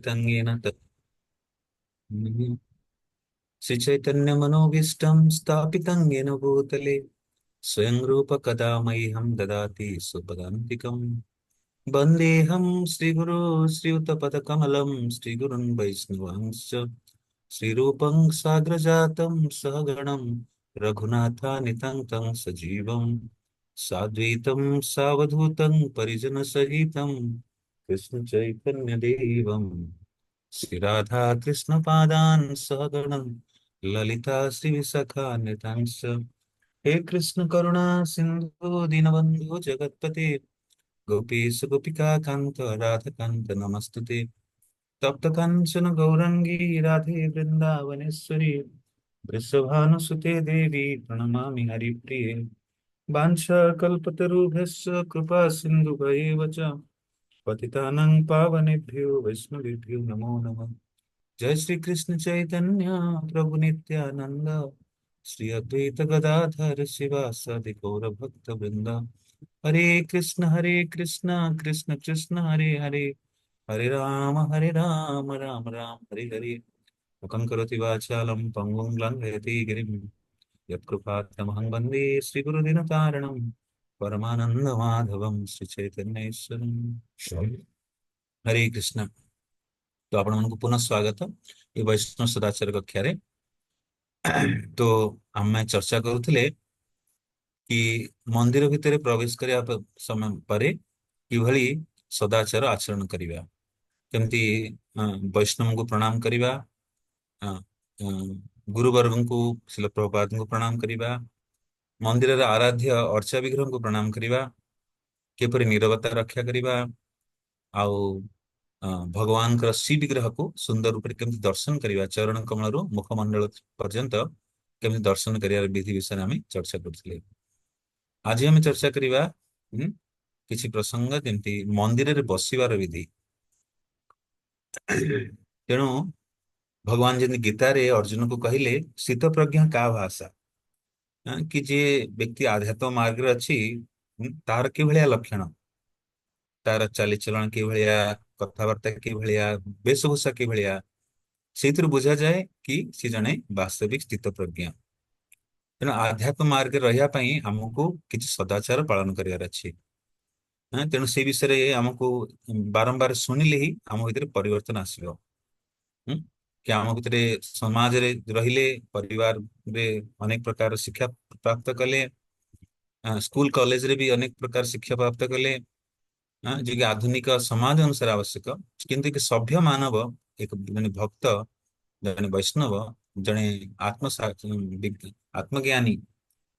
चैतन्येन श्रीचैतन्यमनोभीष्टं स्थापितं येन भूतले स्वयं रूप कदा मह्यं ददाति स्वपदान्तिकम् वन्देऽहं श्रीगुरो श्रीयुतपदकमलं श्रीगुरुन् वैष्णवांश्च श्रीरूपं साग्रजातं सहगणं रघुनाथानितं तं सजीवं साद्वैतं सावधूतं परिजनसहितं कृष्णचैतन्यदेवं श्रीराधा कृष्णपादान् सहगणं ललिता श्रीविशाखान्वितांश्च हे कृष्ण करुणा सिंधु दीनबंधु जगतपते गोपीश गोपिका कांत राधा कांत नमस्तुते तप्त कांचन गौरंगी राधे वृंदावनेश्वरी वृषभानुसुते देवी प्रणमामि हरिप्रिये वाञ्छाकल्पतरुभ्यश्च कृपा सिन्धुभैव च पतितानां पावनेभ्यो वैष्णवेभ्यो नमो नमः। जय श्री कृष्ण चैतन्य प्रभु नित्यानंद श्री अद्वैत गदाधर शिवासादि गौर भक्त वृंद हरे कृष्ण कृष्ण कृष्ण हरे हरे हरे राम राम राम हरे हरे मुखं करोति वाचालं पंगुं लङ्घयति गिरिं यत्कृपात्तमहं वन्दे श्रीगुरुदिनतारणं परमानन्दमाधवं श्रीचैतन्येश्वरम् हरे कृष्ण। तो आपण मानक पुनः स्वागत ये वैष्णव सदाचार कक्षारे। तो आम चर्चा करुले कि मंदिर भितर प्रवेश करने समय पर किभली सदाचार आचरण करिवा, केमती वैष्णव को प्रणाम करिवा, गुरुवर्ग को शिल प्रभुपाद को प्रणाम करिवा, मंदिर आराध्य अर्चा विग्रह को प्रणाम करिवा, किपरि नीरवता रक्षा करिवा, आउ भगवान श्री विग्रह को सुंदर रूप से केमती दर्शन करिवा, चरण कमल मुखमंडल पर्यंत केमती दर्शन करिवार विधि विषय में चर्चा करथिले। आज आम चर्चा करवा किसी प्रसंग जमती मंदिर रे बसिवार विधि। तेणु भगवान जमी गीता रे अर्जुन को कहले शीत प्रज्ञा का भाषा, कि जे व्यक्ति आध्यात्म मार्ग रे अच्छी तार कि भलिया लक्षण, तार चालीचलन कि भलिया, कथबार्ता कि भलिया, वेशभूषा कि भलिया, से बुझा जाए कि सी जने वास्तविक स्थित प्रज्ञा। तेणु आध्यात्म मार्ग रही आमको किसी सदाचार पालन करार अच्छी। तेणु से विषय में आमको बारंबार शुणिले ही आम भीतर परिवर्तन आसो। कि आम भीतर समाज रे रहिले, परिवार रे अनेक प्रकार शिक्षा प्राप्त कले, स्कूल कॉलेज रे भी अनेक प्रकार शिक्षा प्राप्त कले, जो कि आधुनिक समाज अनुसार आवश्यक, किंतु एक सभ्य मानव, एक जने भक्त, जने वैष्णव, जने आत्मज्ञानी,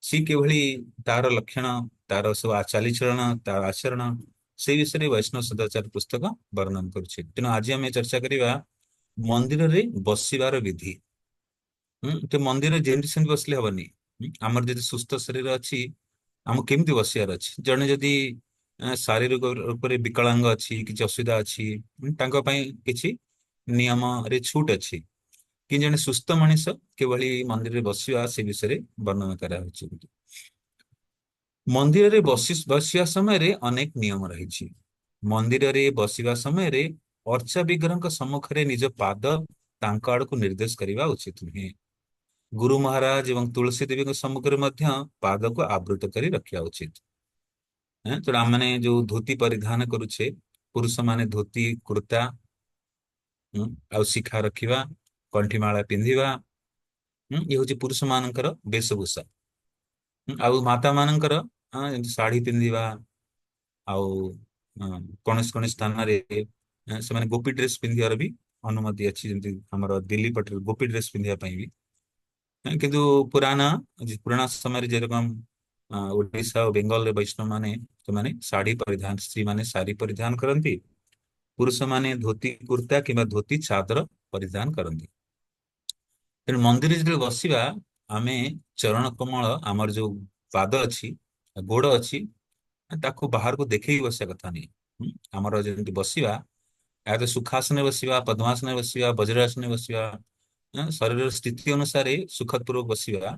सी किभली तार लक्षण, तार सब चालीचलन, तार आचरण, से विषय में वैष्णव सदाचार पुस्तक वर्णन करुचे। तेणु आज आम चर्चा करवा मंदिर रे बसिवार विधि। तो मंदिर जेमती सेमती बसले हबनी। आमर जदि सुस्थ शरीर अच्छी, आम केमती बसियार अच्छी। जड़े जदि शारीरिक रूप से विकलांग अच्छी, किसी असुविधा अच्छी, तांको पई किछि नियम रे छूट अच्छी, कि जने सुस्थ मनीष किभली मंदिर रे बसिवा से विषय रे वर्णन करा होछि। मंदिर रे बसिया समय रे अनेक नियम रही। मंदिर रे बसिवा समय रे अर्चा विग्रह सम्मुख रे निज पाद तांको आड़ को निर्देश करने उचित नुहे। गुरु महाराज एवं तुलसी देवी सम्मुख में पाद को आवृत कर रखा उचित। तो आम मैंने जो धोती परिधान करुचे, पुरुष माने धोती कुर्ता, आउ शिखा रखा, कंठीमाला पिंधिबा, ये हूँ पुरुष मानकर वेशभूषा। आउ माता मानकर शाढ़ी पिंधिबा, आउ कौन कौन स्थान रे से माने गोपी ड्रेस पिंधियार भी अनुमति अच्छी, जमी आम दिल्ली पटे गोपी ड्रेस पिंधिया भी। किंतु पुराना समय जेरकम ओडिशा और बेंगल रे वैष्णव माने तो माने साड़ी परिधान, स्त्री माने साड़ी परिधान करती, पुरुष माने धोती कुर्ता किंबा धोती चादर परिधान करती। तेणु मंदिर जो बसिवा आमे चरण कमल आमर जो पाद अच्छी, गोड़ अच्छी, ताकू बाहर को देखे बसिया कथा नहीं। आमर जमी बसिवा या तो सुखासन बसिवा, पद्मासन बसिवा, वज्रासन बसिवा, शरीर स्थिति अनुसार सुखद पूर्वक बसिवा,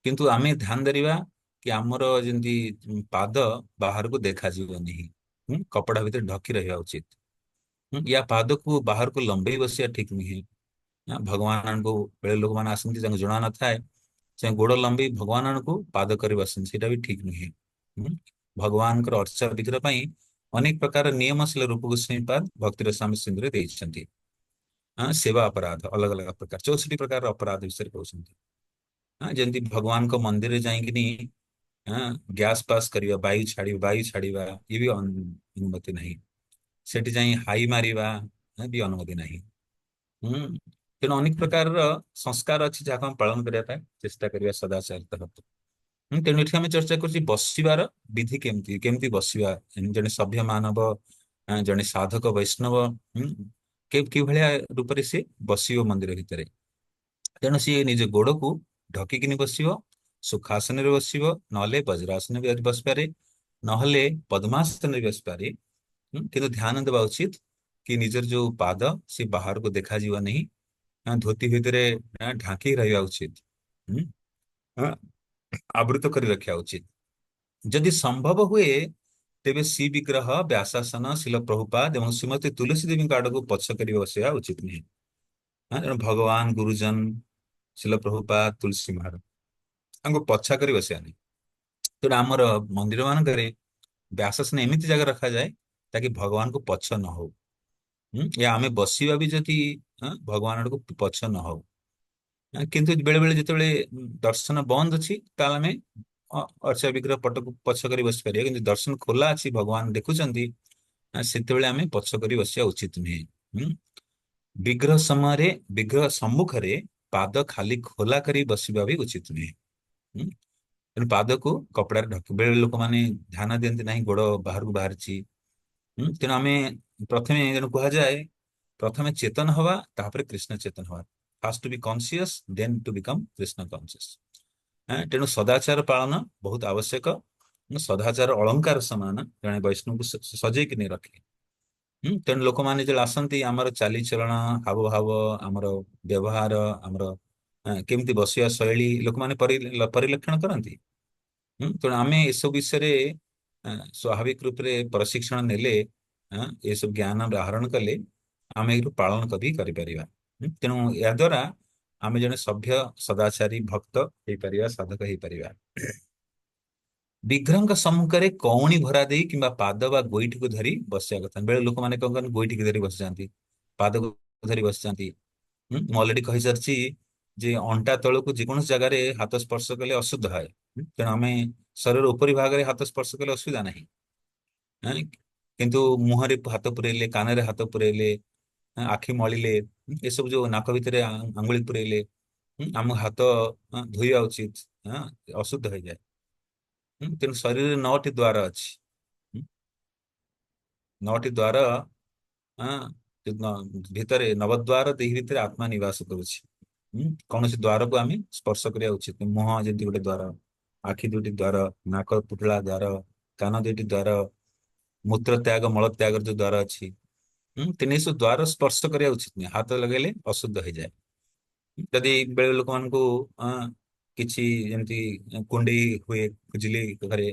किंतु आमे ध्यान देवा कि आमर जमी पाद बाहर को देखा नहीं, कपड़ा भीतर ढकी रहा उचित। या पाद को बाहर को लंबेई बसिया ठीक नुहे। भगवान को बेले लोक मैंने आसती जना न थाए से गोड़ लंबी भगवान को पाद कर बसती सेटा भी ठीक नुहे। भगवान अर्चा विग्रह ପାଇଁ ଅନେକ ପ୍ରକାର ନିୟମ ଶିଳ ରୂପ ଗୋସ୍ୱାମୀ ପାଦ ଭକ୍ତି ରସାମୃତ ସିନ୍ଧୁରେ ଦେଇଛନ୍ତି। ସେବା अपराध अलग अलग प्रकार 64 प्रकार अपराध विषय कहते हैं। जमी भगवान को मंदिर जाइकिनी गैस पास करवा वायु छाड़वा ये भी अनुमति नहीं। सेठी जाई हाई मारिबा भी अनुमति नहीं। तेणु अनेक प्रकार संस्कार अच्छी जहाँ हम पालन करने चेष्टा करवा सदाचार। तेणु ये आम चर्चा कर बसवार विधि केमती केमती बसवा जड़े सभ्य मानव जड़े साधक वैष्णव कि रूप से बस मंदिर भितर। तेणु सी निज गोड़ को ढकिकी बस सुखासन बस ना वज्रासन भी बस पारे ना पद्मासन भी बस पारे। किंतु ध्यान देवा उचित कि निजर जो पाद से बाहर को देखा नहीं धोती भितर ढांकी रहा उचित। आवृत कर रखा उचित जदि संभव हुए तेबे सी विग्रह व्यासासन शिल प्रभुपाद एवं श्रीमती तुलसी देवी आड़ को पछ कर बसवा उचित नहीं। तेणु भगवान गुरुजन शिल प्रभुपाद तुलसी महाराज पछा कर बसवा नहीं। तेणु आमर मंदिर मानक व्यासासन एमती जगह रखा जाए ताकि भगवान को पछ न हो। या आमे बसवा भी जदि भगवान आड़ को पछ न हो। किंतु बेले बेले जिते दर्शन बंद अच्छी आम अर्चा विग्रह पट को पछ कर बस पारे कि दर्शन खोला अच्छी भगवान देखुं से आम पछ कर बसवा उचित नुहे। विग्रह समय विग्रह सम्मुख पाद खाली खोला कर बसवा भी उचित नुहे। तेणु पाद को कपड़ा ढक बेले लोक मैंने ध्यान दिखती ना गोड़ बाहर को बाहर। तेणु आम प्रथम जेन कह जाए प्रथम चेतन हवा तापर कृष्ण चेतन हवा। First to be conscious then to become Krishna conscious. तेणु सदाचार पालन बहुत आवश्यक। सदाचार अलंकार समान जड़े वैष्णव को सजे कि नहीं रखे। तेणु लोक मैंने जो आसती आमर चालीचलन हाव भाव आमर व्यवहार आमर केमती बसवा शैली लोक मैंने परिलक्षण करती। तेणु आम एसब विषय स्वाभाविक रूप से प्रशिक्षण नेले ये सब ज्ञान आहरण कले आम यू पालन कर। तेणु या द्वारा आम जड़े सभ्य सदाचारी भक्त हो पारिबा साधक हो पारिबा। विग्रह सम्मुखें कौणी भरा दे कि पाद बा गोईठी को धरी बसवा कथा बेले लोक मैंने कौन कर गोईठी धरी बस जाती पाद को धरी बस जाती। ମୁଁ ଅଲରେଡି କହିସାରିଛି ଯେ ଅଣ୍ଟା ତଳକୁ ଯେକୌଣସି ଜାଗାରେ ହାତ ସ୍ପର୍ଶ କଲେ ଅଶୁଦ୍ଧ ହୁଏ। ତେଣୁ ଆମେ ଶରୀର ଉପରି ଭାଗରେ ହାତ ସ୍ପର୍ଶ କଲେ ଅସୁବିଧା ନାହିଁ। କିନ୍ତୁ ମୁହଁରେ ହାତ ପୁରେଇଲେ କାନରେ ହାତ ପୁରେଇଲେ ଆଖି ମଳିଲେ ଏସବୁ ଯୋଉ ନାକ ଭିତରେ ଆଙ୍ଗୁଳି ପୁରେଇଲେ ଆମ ହାତ ଧୋଇବା ଉଚିତ ଅଶୁଦ୍ଧ ହେଇଯାଏ। ତେଣୁ ଶରୀରରେ 9ଟି ଦ୍ୱାର ଅଛି। 9ଟି ଦ୍ୱାର ଭିତରେ ନବଦ୍ୱାର ଦେହି ଭିତରେ ଆତ୍ମା ନିବାସ କରୁଛି। କୌଣସି ଦ୍ୱାରକୁ ଆମେ ସ୍ପର୍ଶ କରିବା ଉଚିତ। ମୁହଁ ଯେମିତି ଗୋଟେ ଦ୍ୱାର ଆଖି 2ଟି ଦ୍ୱାର ନାକ ପୁଟଳା ଦ୍ୱାର କାନ 2ଟି ଦ୍ୱାର ମୂତ୍ର ତ୍ୟାଗ ମଳ ତ୍ୟାଗର ଯୋଉ ଦ୍ୱାର ଅଛି ତିନି ସବୁ ଦ୍ୱାର ସ୍ପର୍ଶ କରିବା ଉଚିତ ନୁହେଁ। ହାତ ଲଗେଇଲେ ଅଶୁଦ୍ଧ ହେଇଯାଏ। ଯଦି ବେଳେ ଲୋକମାନଙ୍କୁ କିଛି ଯେମିତି କୁଣ୍ଡେଇ ହୁଏ ଖୁଜିଲି ଘରେ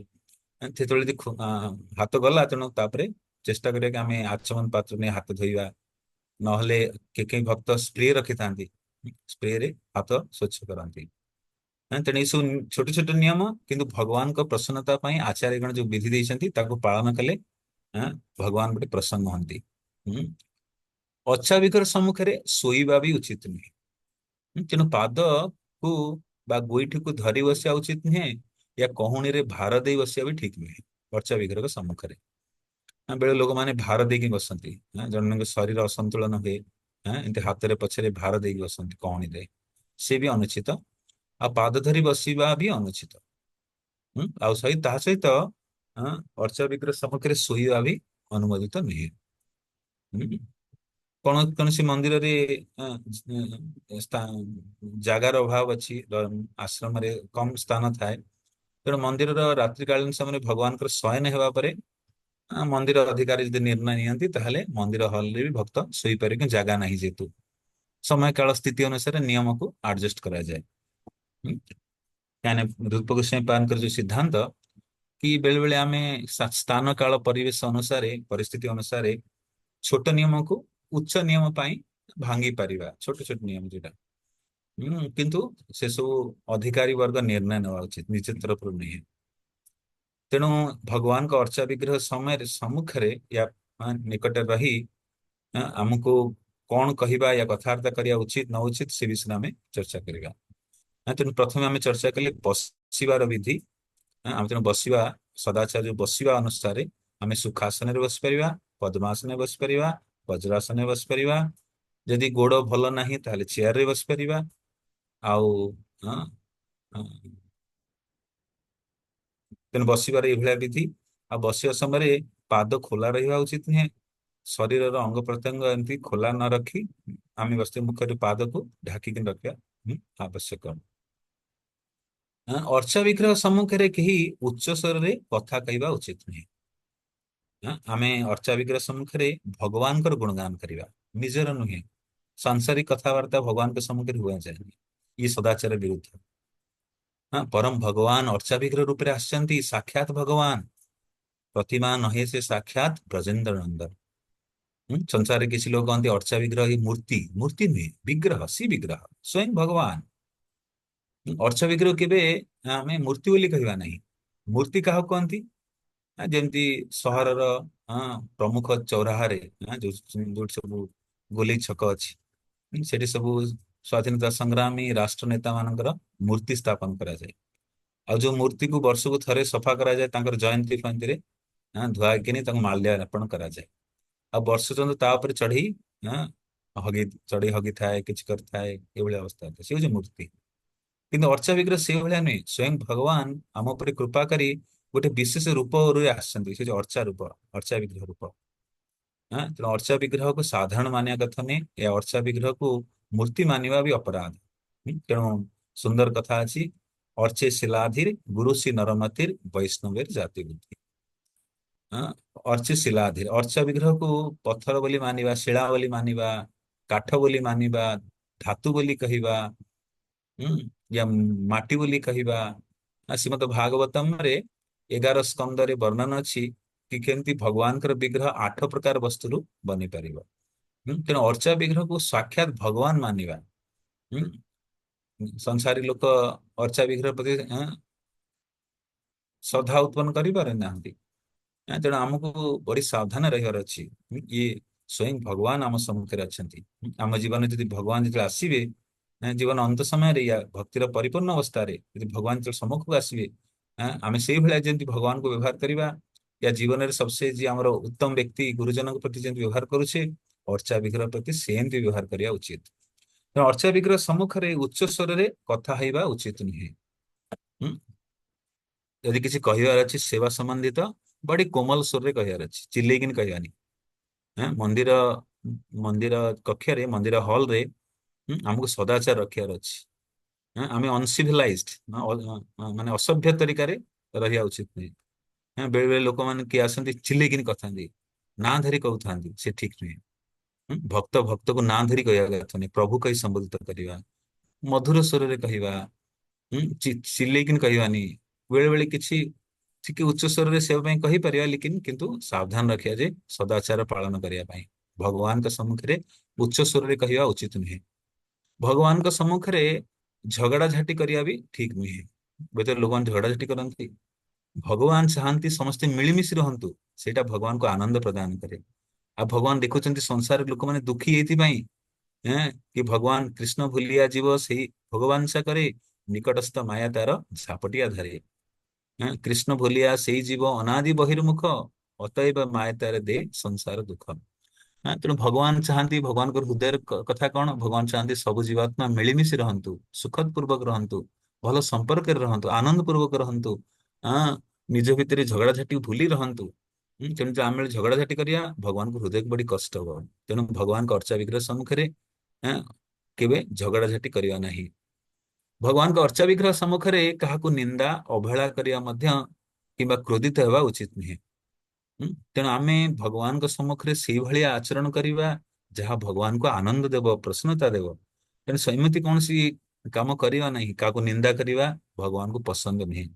ସେତେବେଳେ ଯଦି ହାତ ଗଲା ତେଣୁ ତାପରେ ଚେଷ୍ଟା କରିବା କି ଆମେ ଆଚମନ ପାତ୍ର ନେଇ ହାତ ଧୋଇବା। ନହେଲେ କେହି ଭକ୍ତ ସ୍ପ୍ରେ ରଖିଥାନ୍ତି ସ୍ପ୍ରେ ରେ ହାତ ସ୍ୱଚ୍ଛ କରନ୍ତି। ତେଣୁ ଏସବୁ ଛୋଟ ଛୋଟ ନିୟମ କିନ୍ତୁ ଭଗବାନଙ୍କ ପ୍ରସନ୍ନତା ପାଇଁ ଆଚାର୍ଯ୍ୟଗଣ ଯୋଉ ବିଧି ଦେଇଛନ୍ତି ତାକୁ ପାଳନ କଲେ ଭଗବାନ ଗୋଟେ ପ୍ରସନ୍ନ ହୁଅନ୍ତି। ଅଚ୍ଛାବିକର ସମ୍ମୁଖରେ ଶୋଇବା ବି ଉଚିତ ନୁହେଁ। ତେଣୁ ପାଦକୁ ବା ଗୋଇଠିକୁ ଧରି ବସିବା ଉଚିତ ନୁହେଁ। या କହୁଣୀରେ ଭାର ଦେଇ ବସିବା ବି ଠିକ ନୁହେଁ। ଅର୍ଚ୍ଚା ବିଗ୍ରହ ସମ୍ମୁଖରେ ବେଳେ ଲୋକମାନେ ଭାର ଦେଇକି ବସନ୍ତି। ଜଣଙ୍କ ଶରୀର ଅସନ୍ତୁଳନ ହୁଏ ଏମିତି ହାତରେ ପଛରେ ଭାର ଦେଇକି ବସନ୍ତି କହୁଣୀରେ ସେ ବି ଅନୁଚିତ। ଆଉ ପାଦ ଧରି ବସିବା ବି ଅନୁଚିତ। ଆଉ ତାହା ସହିତ ଅର୍ଚ୍ଚା ବିଗ୍ରହ ସମ୍ମୁଖରେ ଶୋଇବା ବି ଅନୁମୋଦିତ ନୁହେଁ। କୌଣସି ମନ୍ଦିରରେ ଜାଗାର ଅଭାବ ଅଛି ଆଶ୍ରମରେ କମ ସ୍ଥାନ ଥାଏ। ତେଣୁ ମନ୍ଦିରର ରାତ୍ରିକାଳୀନ ସମୟରେ ଭଗବାନଙ୍କର ଶୟନ ହେବା ପରେ ମନ୍ଦିର ଅଧିକାରୀ ଯଦି ନିର୍ଣ୍ଣୟ ନିଅନ୍ତି ତାହେଲେ ମନ୍ଦିର ହଲରେ ବି ଭକ୍ତ ଶୋଇପାରେ କିନ୍ତୁ ଜାଗା ନାହିଁ ଯେହେତୁ ସମୟ କାଳ ସ୍ଥିତି ଅନୁସାରେ ନିୟମକୁ ଆଡଜଷ୍ଟ କରାଯାଏ। କାହିଁକି ରୂପ ଗୋସ୍ୱାମୀ ପାଦଙ୍କର ଯୋଉ ସିଦ୍ଧାନ୍ତ କି ବେଳେ ବେଳେ ଆମେ ସ୍ଥାନ କାଳ ପରିବେଶ ଅନୁସାରେ ପରିସ୍ଥିତି ଅନୁସାରେ ଛୋଟ ନିୟମକୁ ଉଚ୍ଚ ନିୟମ ପାଇଁ ଭାଙ୍ଗି ପାରିବା, ଛୋଟ ଛୋଟ ନିୟମ ଯୋଉଟା। କିନ୍ତୁ ସେ ସବୁ ଅଧିକାରୀ ବର୍ଗ ନିର୍ଣ୍ଣୟ ନେବା ଉଚିତ, ନିଜ ତରଫରୁ ନୁହେଁ। ତେଣୁ ଭଗବାନଙ୍କ ଅର୍ଚ୍ଚା ବିଗ୍ରହ ସମୟରେ ସମ୍ମୁଖରେ ୟା ନିକଟରେ ରହି ଆମକୁ କଣ କହିବା, ୟା କଥାବାର୍ତ୍ତା କରିବା ଉଚିତ ନ ଉଚିତ ସେ ବିଷୟରେ ଆମେ ଚର୍ଚ୍ଚା କରିବା। ତେଣୁ ପ୍ରଥମେ ଆମେ ଚର୍ଚ୍ଚା କଲେ ବସିବାର ବିଧି। ଆମେ ତେଣୁ ବସିବା, ସଦାଚାର ଯୋଉ ବସିବା ଅନୁସାରେ ଆମେ ସୁଖାସନରେ ବସିପାରିବା, ପଦ୍ମାସନରେ ବସିପାରିବା, ବଜ୍ରାସନରେ ବସିପାରିବା। ଯଦି ଗୋଡ ଭଲ ନାହିଁ ତାହେଲେ ଚେୟାରରେ ବସିପାରିବା। ଆଉ ହଁ, ହଁ, ତେଣୁ ବସିବାର ଏଇଭଳିଆ ବିଧି। ଆଉ ବସିବା ସମୟରେ ପାଦ ଖୋଲା ରହିବା ଉଚିତ ନୁହେଁ। ଶରୀରର ଅଙ୍ଗ ପ୍ରତ୍ୟଙ୍ଗ ଏମିତି ଖୋଲା ନ ରଖି ଆମେ ବସିଥିବା ମୁଖରେ ପାଦକୁ ଢାକିକି ରଖିବା ଆବଶ୍ୟକ। ଅର୍ଚ୍ଚା ବିଗ୍ରହ ସମ୍ମୁଖରେ କେହି ଉଚ୍ଚ ସ୍ୱରରେ କଥା କହିବା ଉଚିତ ନୁହେଁ। ଆମେ ଅର୍ଚ୍ଚା ବିଗ୍ରହ ସମ୍ମୁଖରେ ଭଗବାନଙ୍କର ଗୁଣଗାନ କରିବା, ନିଜର ନୁହେଁ। ସାଂସାରିକ କଥାବାର୍ତ୍ତା ଭଗବାନଙ୍କ ସମ୍ମୁଖରେ ହୁଏ ଯାଏନି, ଇଏ ସଦାଚାର ବିରୁଦ୍ଧ। ପରମ ଭଗବାନ ଅର୍ଚ୍ଚା ବିଗ୍ରହ ରୂପରେ ଆସିଛନ୍ତି, ସାକ୍ଷାତ ଭଗବାନ। ପ୍ରତିମା ନୁହେଁ, ସେ ସାକ୍ଷାତ ବ୍ରଜେନ୍ଦ୍ର ନନ୍ଦନ। ସଂସାରରେ କିଛି ଲୋକ କହନ୍ତି ଅର୍ଚ୍ଚା ବିଗ୍ରହ ହିଁ ମୂର୍ତ୍ତି। ମୂର୍ତ୍ତି ନୁହେଁ, ବିଗ୍ରହ, ସି ବିଗ୍ରହ ସ୍ୱୟଂ ଭଗବାନ। ଅର୍ଚ୍ଚା ବିଗ୍ରହ କେବେ ଆମେ ମୂର୍ତ୍ତି ବୋଲି କହିବା ନାହିଁ। ମୂର୍ତ୍ତି କାହାକୁ କହନ୍ତି? ଯେମିତି ସହରର ପ୍ରମୁଖ ଚୌରାହାରେ ଯୋଉଠି ସବୁ ଗୋଲେଇ ଛକ ଅଛି, ସେଠି ସବୁ ସ୍ୱାଧୀନତା ସଂଗ୍ରାମୀ ରାଷ୍ଟ୍ର ନେତା ମାନଙ୍କର ମୂର୍ତ୍ତି ସ୍ଥାପନ କରାଯାଏ। ଆଉ ଯୋଉ ମୂର୍ତ୍ତିକୁ ବର୍ଷକୁ ଥରେ ସଫା କରାଯାଏ, ତାଙ୍କର ଜୟନ୍ତୀ ଫୟନ୍ତୀରେ ଧୁଆ କିନି ତାଙ୍କୁ ମାଲ୍ୟାର୍ପଣ କରାଯାଏ। ଆଉ ବର୍ଷ ଚନ୍ଦ୍ର ତା ଉପରେ ଚଢେଇ ହଁ ଚଢେଇ ହଗିଥାଏ, କିଛି କରିଥାଏ, ଏଇଭଳିଆ ଅବସ୍ଥା ସେ ହଉଛି ମୂର୍ତ୍ତି। କିନ୍ତୁ ଅର୍ଚ୍ଚା ବିଗ୍ରହ ସେଇଭଳିଆ ନୁହେଁ। ସ୍ୱୟଂ ଭଗବାନ ଆମ ଉପରେ କୃପା କରି ଗୋଟେ ବିଶେଷ ରୂପରେ ଆସିଛନ୍ତି, ସେ ଯୋଉ ଅର୍ଚ୍ଚା ରୂପ, ଅର୍ଚ୍ଚା ବିଗ୍ରହ ରୂପ। ତେଣୁ ଅର୍ଚ୍ଚା ବିଗ୍ରହକୁ ସାଧାରଣ ମାନିବା କଥା ନୁହେଁ, ଏ ଅର୍ଚ୍ଚା ବିଗ୍ରହକୁ ମୂର୍ତ୍ତି ମାନିବା ବି ଅପରାଧ। ତେଣୁ ସୁନ୍ଦର କଥା ଅଛି, ଅର୍ଚ୍ଚେ ଶିଲାଧିର ଗୁରୁଷି ନରମତିର ବୈଷ୍ଣବେର ଜାତି ବୁଦ୍ଧି। ଅର୍ଚ୍ଚେ ଶିଲାଧିର, ଅର୍ଚ୍ଚା ବିଗ୍ରହକୁ ପଥର ବୋଲି ମାନିବା, ଶିଳା ବୋଲି ମାନିବା, କାଠ ବୋଲି ମାନିବା, ଧାତୁ ବୋଲି କହିବା, ୟା ମାଟି ବୋଲି କହିବା। ଶ୍ରୀମଦ ଭାଗବତମରେ 11 ସ୍କନ୍ଧରେ ବର୍ଣ୍ଣନା ଅଛି କି କେମିତି ଭଗବାନଙ୍କର ବିଗ୍ରହ 8 ପ୍ରକାର ବସ୍ତୁରୁ ବନି ପାରିବ। ତେଣୁ ଅର୍ଚ୍ଚା ବିଗ୍ରହକୁ ସାକ୍ଷାତ ଭଗବାନ ମାନିବା। ହୁଁ, ସଂସାରୀ ଲୋକ ଅର୍ଚ୍ଚା ବିଗ୍ରହ ପ୍ରତି ଶ୍ରଦ୍ଧା ଉତ୍ପନ୍ନ କରିପାରେ ନାହାନ୍ତି। ତେଣୁ ଆମକୁ ବଡି ସାବଧାନ ରହିବାର ଅଛି। ଇଏ ସ୍ୱୟଂ ଭଗବାନ ଆମ ସମ୍ମୁଖରେ ଅଛନ୍ତି। ଆମ ଜୀବନରେ ଯଦି ଭଗବାନ ଯେତେବେଳେ ଆସିବେ, ଜୀବନ ଅନ୍ତ ସମୟରେ ୟା ଭକ୍ତିର ପରିପୂର୍ଣ୍ଣ ଅବସ୍ଥାରେ ଯଦି ଭଗବାନ ଯେତେବେଳେ ସମ୍ମୁଖକୁ ଆସିବେ, ଆମେ ସେଇଭଳିଆ ଯେମିତି ଭଗବାନଙ୍କୁ ବ୍ୟବହାର କରିବା, ୟା ଜୀବନରେ ସବସେ ଯିଏ ଆମର ଉତ୍ତମ ବ୍ୟକ୍ତି ଗୁରୁଜନଙ୍କ ପ୍ରତି ଯେମିତି ବ୍ୟବହାର କରୁଛେ, ଅର୍ଚ୍ଚା ବିଗ୍ରହ ପ୍ରତି ସେମିତି ବ୍ୟବହାର କରିବା ଉଚିତ। ତେଣୁ ଅର୍ଚ୍ଚା ବିଗ୍ରହ ସମ୍ମୁଖରେ ଉଚ୍ଚ ସ୍ୱରରେ କଥା ହେବା ଉଚିତ ନୁହେଁ। ହୁଁ? ଯଦି କିଛି କହିବାର ଅଛି ସେବା ସମ୍ବନ୍ଧିତ, ବଡି କୋମଲ ସ୍ୱରରେ କହିବାର ଅଛି, ଚିଲେଇକିନି କହିବାନି। ମନ୍ଦିର ମନ୍ଦିର କକ୍ଷରେ, ମନ୍ଦିର ହଲରେ ଆମକୁ ସଦାଚାର ରଖିବାର ଅଛି। ଆମେ ଅନସିଭିଲାଇଜଡ ମାନେ ଅସଭ୍ୟ ତରିକାରେ ରହିବା ଉଚିତ ନୁହେଁ। ବେଳେ ବେଳେ ଲୋକମାନେ କିଏ ଆସନ୍ତି ଚିଲେଇକିନି କଥାନ୍ତି, ନାଁ ଧରି କହୁଥାନ୍ତି, ସେ ଠିକ ନୁହେଁ। ଭକ୍ତ ଭକ୍ତକୁ ନାଁ ଧରି କହିବା କଥା ନୁହେଁ, ପ୍ରଭୁ କହି ସମ୍ବୋଧିତ କରିବା, ମଧୁର ସ୍ୱରରେ କହିବା। ଚିଲେଇକିନି କହିବାନି। ବେଳେ ବେଳେ କିଛି ଟିକେ ଉଚ୍ଚ ସ୍ୱରରେ ସେବା ପାଇଁ କହିପାରିବା, ଲେକିନ କିନ୍ତୁ ସାବଧାନ ରଖିବା ଯେ ସଦାଚାର ପାଳନ କରିବା ପାଇଁ। ଭଗବାନଙ୍କ ସମ୍ମୁଖରେ ଉଚ୍ଚ ସ୍ୱରରେ କହିବା ଉଚିତ ନୁହେଁ। ଭଗବାନଙ୍କ ସମ୍ମୁଖରେ ଝଗଡା ଝାଟି କରିବା ବି ଠିକ ନୁହେଁ। ବେତରେ ଲୋକମାନେ ଝଗଡା ଝାଟି କରନ୍ତି। ଭଗବାନ ଚାହାନ୍ତି ସମସ୍ତେ ମିଳିମିଶି ରହନ୍ତୁ, ସେଇଟା ଭଗବାନଙ୍କୁ ଆନନ୍ଦ ପ୍ରଦାନ କରେ। ଆଉ ଭଗବାନ ଦେଖୁଛନ୍ତି ସଂସାରରେ ଲୋକମାନେ ଦୁଃଖୀ ଏଇଥିପାଇଁ କି ଭଗବାନ କୃଷ୍ଣ ଭୁଲିଆ ଯିବ ସେଇ ଭଗବାନସା କରେ, ନିକଟସ୍ଥ ମାୟା ତାର ଝାପଟିଆ ଧରେ। କୃଷ୍ଣ ଭୁଲିଆ ସେଇ ଜୀବ ଅନାଦି ବହିର୍ମୁଖ, ଅତଏବ ମାୟା ତାର ଦେ ସଂସାର ଦୁଃଖ। ତେଣୁ ଭଗବାନ ଚାହାନ୍ତି, ଭଗବାନଙ୍କର ହୃଦୟର କଥା କଣ? ଭଗବାନ ଚାହାନ୍ତି ସବୁ ଜୀବାତ୍ମା ମିଳିମିଶି ରହନ୍ତୁ, ସୁଖଦ ପୂର୍ବକ ରହନ୍ତୁ, ଭଲ ସମ୍ପର୍କରେ ରହନ୍ତୁ, ଆନନ୍ଦ ପୂର୍ବକ ରହନ୍ତୁ। ନିଜ ଭିତରେ ଝଗଡା ଝାଟି ଭୁଲି ରହନ୍ତୁ। ତେଣୁ ଆମେ ଝଗଡା ଝାଟି କରିବା, ଭଗବାନଙ୍କୁ ହୃଦୟକୁ ବଡି କଷ୍ଟ ହବ। ତେଣୁ ଭଗବାନଙ୍କ ଅର୍ଚ୍ଚା ବିଗ୍ରହ ସମ୍ମୁଖରେ କେବେ ଝଗଡା ଝାଟି କରିବା ନାହିଁ। ଭଗବାନଙ୍କ ଅର୍ଚ୍ଚା ବିଗ୍ରହ ସମ୍ମୁଖରେ କାହାକୁ ନିନ୍ଦା ଅବହେଳା କରିବା ମଧ୍ୟ କିମ୍ବା କ୍ରୋଧିତ ହେବା ଉଚିତ ନୁହେଁ। ତେଣୁ ଆମେ ଭଗବାନଙ୍କ ସମ୍ମୁଖରେ ସେଇଭଳିଆ ଆଚରଣ କରିବା ଯାହା ଭଗବାନଙ୍କୁ ଆନନ୍ଦ ଦେବ, ପ୍ରସନ୍ନତା ଦେବ। ତେଣୁ ସେମିତି କୌଣସି କାମ କରିବା ନାହିଁ, କାହାକୁ ନିନ୍ଦା କରିବା ଭଗବାନଙ୍କୁ ପସନ୍ଦ ନୁହେଁ।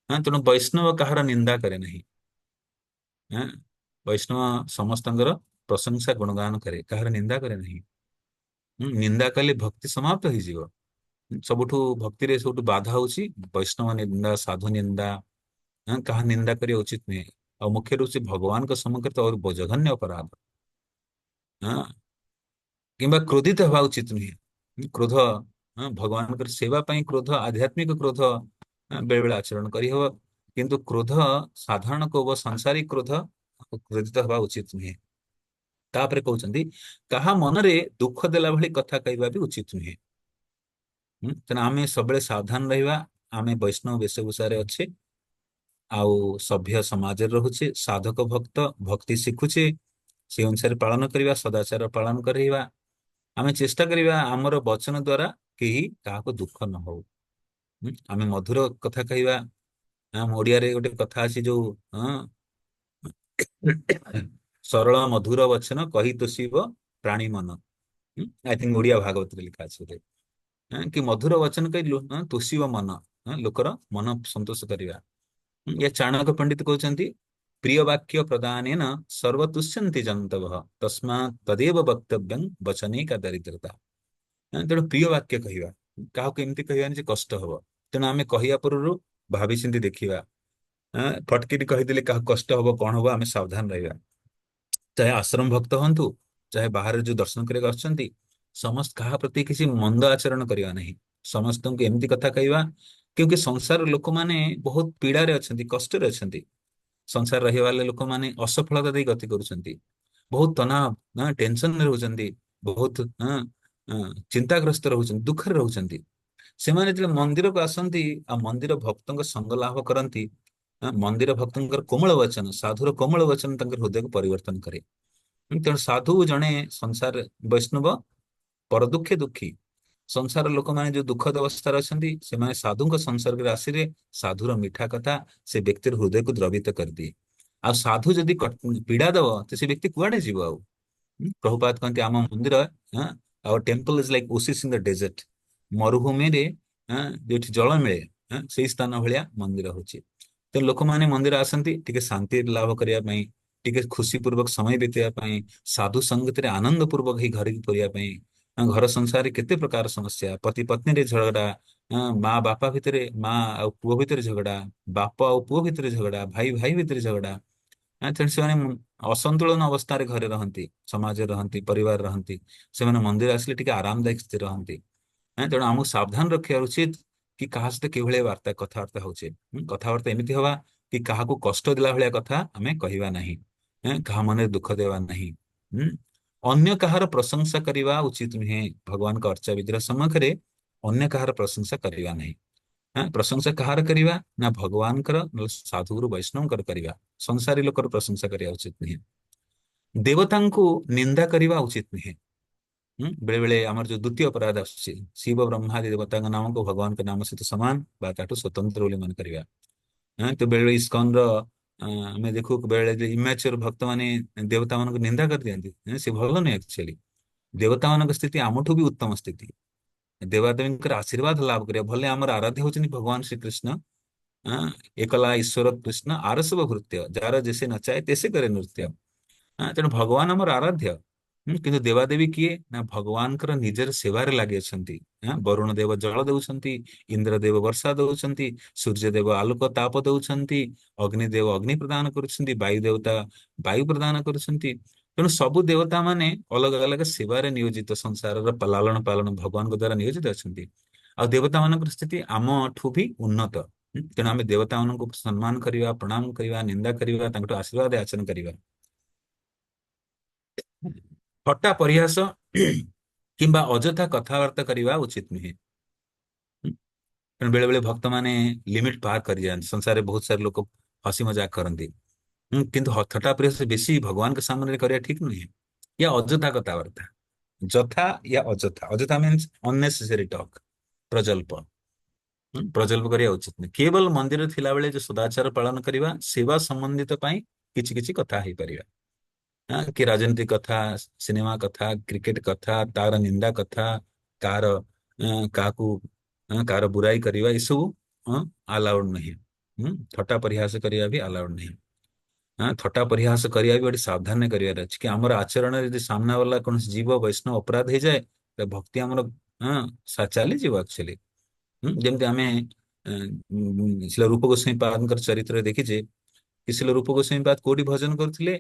ତେଣୁ ବୈଷ୍ଣବ କାହାର ନିନ୍ଦା କରେ ନାହିଁ। ବୈଷ୍ଣବ ସମସ୍ତଙ୍କର ପ୍ରଶଂସା ଗୁଣଗାନ କରେ, କାହାର ନିନ୍ଦା କରେ ନାହିଁ। ନିନ୍ଦା କଲେ ଭକ୍ତି ସମାପ୍ତ ହେଇଯିବ। ସବୁଠୁ ଭକ୍ତିରେ ସବୁଠୁ ବାଧା ହଉଛି ବୈଷ୍ଣବ ନିନ୍ଦା, ସାଧୁ ନିନ୍ଦା। କାହା ନିନ୍ଦା କରିବା ଉଚିତ ନୁହେଁ। ଆଉ ମୁଖ୍ୟ ରୂପେ ଭଗବାନଙ୍କ ସମ୍ମୁଖରେ ତ ଆହୁରି ଜଘନ୍ୟ ଅପରାଧ। ହଁ, କିମ୍ବା କ୍ରୋଧିତ ହେବା ଉଚିତ ନୁହେଁ। କ୍ରୋଧ, ଭଗବାନଙ୍କର ସେବା ପାଇଁ କ୍ରୋଧ, ଆଧ୍ୟାତ୍ମିକ କ୍ରୋଧ ବେଳେ ବେଳେ ଆଚରଣ କରିହବ, କିନ୍ତୁ କ୍ରୋଧ ସାଧାରଣ କୋପ, ସାଂସାରିକ କ୍ରୋଧ କ୍ରୋଧିତ ହେବା ଉଚିତ ନୁହେଁ। ତାପରେ କହୁଛନ୍ତି କାହା ମନରେ ଦୁଃଖ ଦେଲା ଭଳି କଥା କହିବା ବି ଉଚିତ ନୁହେଁ। ତେଣୁ ଆମେ ସବୁବେଳେ ସାବଧାନ ରହିବା। ଆମେ ବୈଷ୍ଣବ ବେଶଭୂଷାରେ ଅଛେ, ଆଉ ସଭ୍ୟ ସମାଜରେ ରହୁଛେ, ସାଧକ ଭକ୍ତ ଭକ୍ତି ଶିଖୁଛେ, ସେ ଅନୁସାରେ ପାଳନ କରିବା, ସଦାଚାର ପାଳନ କରିବା। ଆମେ ଚେଷ୍ଟା କରିବା ଆମର ବଚନ ଦ୍ଵାରା କେହି କାହାକୁ ଦୁଃଖ ନ ହଉ। ଆମେ ମଧୁର କଥା କହିବା। ଆମ ଓଡିଆରେ ଗୋଟେ କଥା ଅଛି ଯୋଉ, ହଁ, ସରଳ ମଧୁର ବଚନ କହି ତୋଷିବ ପ୍ରାଣୀ ମନ। ଆଇ ଥିଙ୍କ ଓଡିଆ ଭାଗବତରେ ଲେଖା ଅଛି ବୋଧେ। କି ମଧୁର ବଚନ କହି ତୋଷିବ ମନ, ଲୋକର ମନ ସନ୍ତୋଷ କରିବା। ଏ ଚାଣକ୍ୟ ପଣ୍ଡିତ କହୁଛନ୍ତି ପ୍ରିୟ ବାକ୍ୟ ପ୍ରଦାନେନ ସର୍ବତୁଷ୍ୟନ୍ତି ଜନ୍ତବଃ ତସ୍ମାତ୍ ତଦେବ ବକ୍ତବ୍ୟଂ ବଚନେକା ଦରିଦ୍ରତା। ତେଣୁ ପ୍ରିୟ ବାକ୍ୟ କହିବା, କାହାକୁ ଏମିତି କହିବାନି ଯେ କଷ୍ଟ ହବ। ତେଣୁ ଆମେ କହିବା ପୂର୍ବରୁ ଭାବି ଚିନ୍ତି ଦେଖିବା। ଫଟକିରି କହିଦେଲେ କାହାକୁ କଷ୍ଟ ହବ, କଣ ହବ, ଆମେ ସାବଧାନ ରହିବା। ଚାହେ ଆଶ୍ରମ ଭକ୍ତ ହୁଅନ୍ତୁ, ଚାହେ ବାହାରେ ଯୋଉ ଦର୍ଶନ କରିବାକୁ ଆସୁଛନ୍ତି, ସମସ୍ତ କାହା ପ୍ରତି କିଛି ମନ୍ଦ ଆଚରଣ କରିବା ନାହିଁ। ସମସ୍ତଙ୍କୁ ଏମିତି କଥା କହିବା, କ୍योंकि ସଂସାର ଲୋକମାନେ ବହୁତ ପୀଡାରେ ଅଛନ୍ତି, କଷ୍ଟରେ ଅଛନ୍ତି। ସଂସାର ରହିବା ବାଲା ଲୋକମାନେ ଅସଫଳତା ଦେଇ ଗତି କରୁଛନ୍ତି, ବହୁତ ତନାବ, ଟେନସନରେ ରହୁଛନ୍ତି, ବହୁତ ଚିନ୍ତାଗ୍ରସ୍ତ ରହୁଛନ୍ତି, ଦୁଃଖରେ ରହୁଛନ୍ତି। ସେମାନେ ଯେତେବେଳେ ମନ୍ଦିରକୁ ଆସନ୍ତି ଆଉ ମନ୍ଦିର ଭକ୍ତଙ୍କ ସଙ୍ଗ ଲାଭ କରନ୍ତି, ମନ୍ଦିର ଭକ୍ତଙ୍କର କୋମଳ ବଚନ, ସାଧୁର କୋମଳ ବଚନ ତାଙ୍କର ହୃଦୟକୁ ପରିବର୍ତ୍ତନ କରେ। ତେଣୁ ସାଧୁ ଜଣେ ସଂସାର ବୈଷ୍ଣବ ପର ଦୁଃଖେ ଦୁଃଖୀ। ସଂସାର ଲୋକମାନେ ଯୋଉ ଦୁଃଖଦ ଅବସ୍ଥାରେ ଅଛନ୍ତି, ସେମାନେ ସାଧୁଙ୍କ ସଂସର୍ଗରେ ଆସିଲେ ସାଧୁର ମିଠା କଥା ସେ ବ୍ୟକ୍ତିର ହୃଦୟକୁ ଦ୍ରବିତ କରିଦିଏ। ଆଉ ସାଧୁ ଯଦି ପୀଡା ଦବ ତ ସେ ବ୍ୟକ୍ତି କୁଆଡେ ଯିବ ଆଉ। ପ୍ରଭୁପାଦ କହନ୍ତି ଆମ ମନ୍ଦିର, our temple is like oasis in the desert। ମରୁଭୂମିରେ ଯୋଉଠି ଜଳ ମିଳେ, ସେଇ ସ୍ଥାନ ଭଳିଆ ମନ୍ଦିର ହଉଛି। ତ ଲୋକମାନେ ମନ୍ଦିର ଆସନ୍ତି ଟିକେ ଶାନ୍ତି ଲାଭ କରିବା ପାଇଁ, ଟିକେ ଖୁସି ପୂର୍ବକ ସମୟ ବିତେଇବା ପାଇଁ, ସାଧୁ ସଙ୍ଗତରେ ଆନନ୍ଦ ପୂର୍ବକ ହେଇ ଘରକୁ ଫେରିବା ପାଇଁ। ଘର ସଂସାରରେ କେତେ ପ୍ରକାର ସମସ୍ୟା, ପତି ପତ୍ନୀରେ ଝଗଡା, ମା ବାପା ଭିତରେ, ମା ଆଉ ପୁଅ ଭିତରେ ଝଗଡା, ବାପ ଆଉ ପୁଅ ଭିତରେ ଝଗଡା, ଭାଇ ଭାଇ ଭିତରେ ଝଗଡା। ତେଣୁ ସେମାନେ ଅସନ୍ତୁଳନ ଅବସ୍ଥାରେ ଘରେ ରହନ୍ତି, ସମାଜରେ ରହନ୍ତି, ପରିବାର ରହନ୍ତି। ସେମାନେ ମନ୍ଦିର ଆସିଲେ ଟିକେ ଆରାମଦାୟକ ସ୍ଥିର ରହନ୍ତି। ତେଣୁ ଆମକୁ ସାବଧାନ ରଖିବା ଉଚିତ କି କାହା ସହିତ କିଭଳିଆ ବାର୍ତ୍ତା କଥାବାର୍ତ୍ତା ହଉଛେ। କଥାବାର୍ତ୍ତା ଏମିତି ହବା କି କାହାକୁ କଷ୍ଟ ଦେଲା ଭଳିଆ କଥା ଆମେ କହିବା ନାହିଁ, କାହା ମନରେ ଦୁଃଖ ଦେବା ନାହିଁ। ଅନ୍ୟ କାହାର ପ୍ରଶଂସା କରିବା ଉଚିତ ନୁହେଁ। ଭଗବାନଙ୍କ ଅର୍ଚ୍ଚା ବିଗ୍ରହ ସମ୍ମୁଖରେ ଅନ୍ୟ କାହାର ପ୍ରଶଂସା କରିବା ନାହିଁ। ପ୍ରଶଂସା କାହାର କରିବା ନା ଭଗବାନଙ୍କର, ନହେଲେ ସାଧୁଗୁରୁ ବୈଷ୍ଣବଙ୍କର କରିବା। ସଂସାରୀ ଲୋକର ପ୍ରଶଂସା କରିବା ଉଚିତ ନୁହେଁ। ଦେବତାଙ୍କୁ ନିନ୍ଦା କରିବା ଉଚିତ ନୁହେଁ। ବେଳେ ବେଳେ ଆମର ଯୋଉ ଦ୍ୱିତୀୟ ଅପରାଧ ଆସୁଛି, ଶିବ ବ୍ରହ୍ମାଦି ଦେବତାଙ୍କ ନାମକୁ ଭଗବାନଙ୍କ ନାମ ସହିତ ସମାନ ବା ତାଠୁ ସ୍ୱତନ୍ତ୍ର ବୋଲି ମନେ କରିବା। ତ ବେଳେବେଳେ ଇସ୍କନର ଆମେ ଦେଖୁ ବେଳେବେଳେ ଇମାଚୁର ଭକ୍ତ ମାନେ ଦେବତା ମାନଙ୍କୁ ନିନ୍ଦା କରିଦିଅନ୍ତି। ସେ ଭଲ ନୁହେଁ ଆକ୍ଚୁଆଲି। ଦେବତା ମାନଙ୍କ ସ୍ଥିତି ଆମଠୁ ବି ଉତ୍ତମ ସ୍ଥିତି। ଦେବାଦେବୀଙ୍କର ଆଶୀର୍ବାଦ ଲାଭ କରିବା। ଭଲେ ଆମର ଆରାଧ୍ୟ ହଉଛନ୍ତି ଭଗବାନ ଶ୍ରୀକୃଷ୍ଣ। ଏକଲା ଈଶ୍ୱର କୃଷ୍ଣ ଆରସବ ଭୃତ୍ୟ, ଯାହାର ଯେସେ ନଚାଏ ତେସେ କରେ ନୃତ୍ୟ। ତେଣୁ ଭଗବାନ ଆମର ଆରାଧ୍ୟ। କିନ୍ତୁ ଦେବାଦେବୀ କିଏ ନା ଭଗବାନଙ୍କର ନିଜର ସେବାରେ ଲାଗି ଅଛନ୍ତି। ବରୁଣ ଦେବ ଜଳ ଦଉଛନ୍ତି, ଇନ୍ଦ୍ର ଦେବ ବର୍ଷା ଦଉଛନ୍ତି, ସୂର୍ଯ୍ୟ ଦେବ ଆଲୋକ ତାପ ଦଉଛନ୍ତି, ଅଗ୍ନି ଦେବ ଅଗ୍ନି ପ୍ରଦାନ କରୁଛନ୍ତି, ବାୟୁ ଦେବତା ବାୟୁ ପ୍ରଦାନ କରୁଛନ୍ତି। ତେଣୁ ସବୁ ଦେବତା ମାନେ ଅଲଗା ଅଲଗା ସେବାରେ ନିୟୋଜିତ, ସଂସାରର ଲାଳନ ପାଳନ ଭଗବାନଙ୍କ ଦ୍ଵାରା ନିୟୋଜିତ ଅଛନ୍ତି। ଆଉ ଦେବତା ମାନଙ୍କର ସ୍ଥିତି ଆମଠୁ ବି ଉନ୍ନତ। ତେଣୁ ଆମେ ଦେବତା ମାନଙ୍କୁ ସମ୍ମାନ କରିବା, ପ୍ରଣାମ କରିବା, ନିନ୍ଦା କରିବା, ତାଙ୍କଠୁ ଆଶୀର୍ବାଦ ଯାଚନ କରିବା। ଥଟ୍ଟା ପରିହାସ କିମ୍ବା ଅଯଥା କଥାବାର୍ତ୍ତା କରିବା ଉଚିତ ନୁହେଁ। ତେଣୁ ବେଳେ ବେଳେ ଭକ୍ତମାନେ ଲିମିଟ ପାର କରିଯାଆନ୍ତି। ସଂସାରରେ ବହୁତ ସାରା ଲୋକ ହସି ମଜାକ କରନ୍ତି, କିନ୍ତୁ ଥଟ୍ଟା ପରିହାସ ବେଶୀ ଭଗବାନଙ୍କ ସାମ୍ନାରେ କରିବା ଠିକ ନୁହେଁ। ୟା ଅଯଥା କଥାବାର୍ତ୍ତା, ଯଥା ୟା ଅଯଥା। ଅଯଥା ମିନ୍ସ ଅନନେସେସରୀ ଟକ୍, ପ୍ରଜଳ୍ପ। ପ୍ରଜଳ୍ପ କରିବା ଉଚିତ ନୁହେଁ। କେବଳ ମନ୍ଦିରରେ ଥିଲାବେଳେ ଯୋଉ ସଦାଚାର ପାଳନ କରିବା, ସେବା ସମ୍ବନ୍ଧିତ ପାଇଁ କିଛି କିଛି କଥା ହେଇପାରିବା। କି ରାଜନୀତି କଥା, ସିନେମା କଥା, କ୍ରିକେଟ କଥା, ତାର ନିନ୍ଦା କଥା, କାହାର କାହାକୁ କାହାର ବୁରାଇ କରିବା, ଏସବୁ ଆଲାଉଡ ନାହିଁ। ଥଟ୍ଟା ପରିହାସ କରିବା ବି ଆଲାଉଡ ନାହିଁ। हाँ थट्टा परिहास କରିବା ବି ଗୋଟେ ସାବଧାନ କରିବାର ଅଛି କି ଆମର ଆଚରଣରେ ଯଦି ସାମ୍ନା ବାଲା କୌଣସି ଜୀବ ବୈଷ୍ଣବ ଅପରାଧ ହେଇଯାଏ ତ ଭକ୍ତି ଆମର ହଁ ଚାଲିଯିବ ଆକ୍ଚୁଆଲି। ଯେମିତି ଆମେ ଶିଲ ରୂପ ଗୋସ୍ୱାମୀ ପାଦଙ୍କର ଚରିତ୍ରରେ ଦେଖିଛେ କି ଶିଲ ରୂପ ଗୋସ୍ୱାମୀ ପାଦ କୋଉଠି ଭଜନ କରୁଥିଲେ?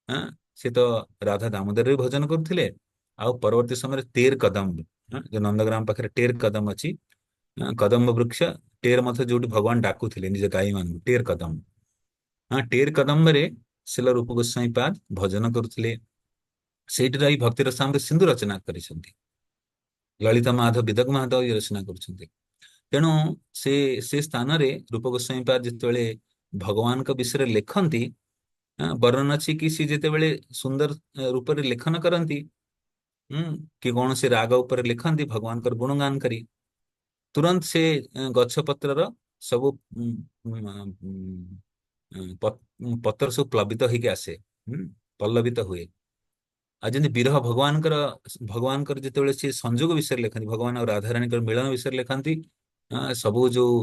ହଁ ସେ ତ ରାଧା ଦାମୋଦରରେ ବି ଭଜନ କରୁଥିଲେ। ଆଉ ପରବର୍ତ୍ତୀ ସମୟରେ ତେର କଦମ ଯୋଉ ନନ୍ଦଗ୍ରାମ ପାଖରେ ଟେର କଦମ ଅଛି, କଦମ୍ବ ବୃକ୍ଷ ଟେର ମଧ୍ୟ ଯୋଉଠି ଭଗବାନ ଡାକୁଥିଲେ ନିଜ ଗାଈ ମାନଙ୍କୁ ଟେର କଦମ। ହଁ ଟେର କଦମ୍ବରେ ଶିଲ ରୂପ ଗୋସ୍ୱାମୀ ପାଦ ଭଜନ କରୁଥିଲେ। ସେଇଠି ରହି ଭକ୍ତିର ସାଙ୍ଗରେ ସିନ୍ଧୁ ରଚନା କରିଛନ୍ତି। ଲଳିତା ମାଧବ ବିଦଗ ମାଧବ ବି ରଚନା କରୁଛନ୍ତି। ତେଣୁ ସେ ସେ ସ୍ଥାନରେ ରୂପ ଗୋସ୍ୱାମୀ ପାଦ ଯେତେବେଳେ ଭଗବାନଙ୍କ ବିଷୟରେ ଲେଖନ୍ତି, ବର୍ଣ୍ଣନା ଅଛି କି ସେ ଯେତେବେଳେ ସୁନ୍ଦର ରୂପରେ ଲେଖନ କରନ୍ତି, ହୁଁ କି କୌଣସି ରାଗ ଉପରେ ଲେଖନ୍ତି ଭଗବାନଙ୍କର ଗୁଣଗାନ କରି, ତୁରନ୍ତ ସେ ଗଛ ପତ୍ରର ସବୁ ପତ୍ର ସବୁ ପ୍ଳବିତ ହେଇକି ଆସେ, ପଲ୍ଲବିତ ହୁଏ। ଆଉ ଯେମିତି ବିରହ ଭଗବାନଙ୍କର ଯେତେବେଳେ ସେ ସଂଯୋଗ ବିଷୟରେ ଲେଖନ୍ତି, ଭଗବାନ ଆଉ ରାଧାରାଣୀଙ୍କର ମିଳନ ବିଷୟରେ ଲେଖନ୍ତି, ସବୁ ଯୋଉ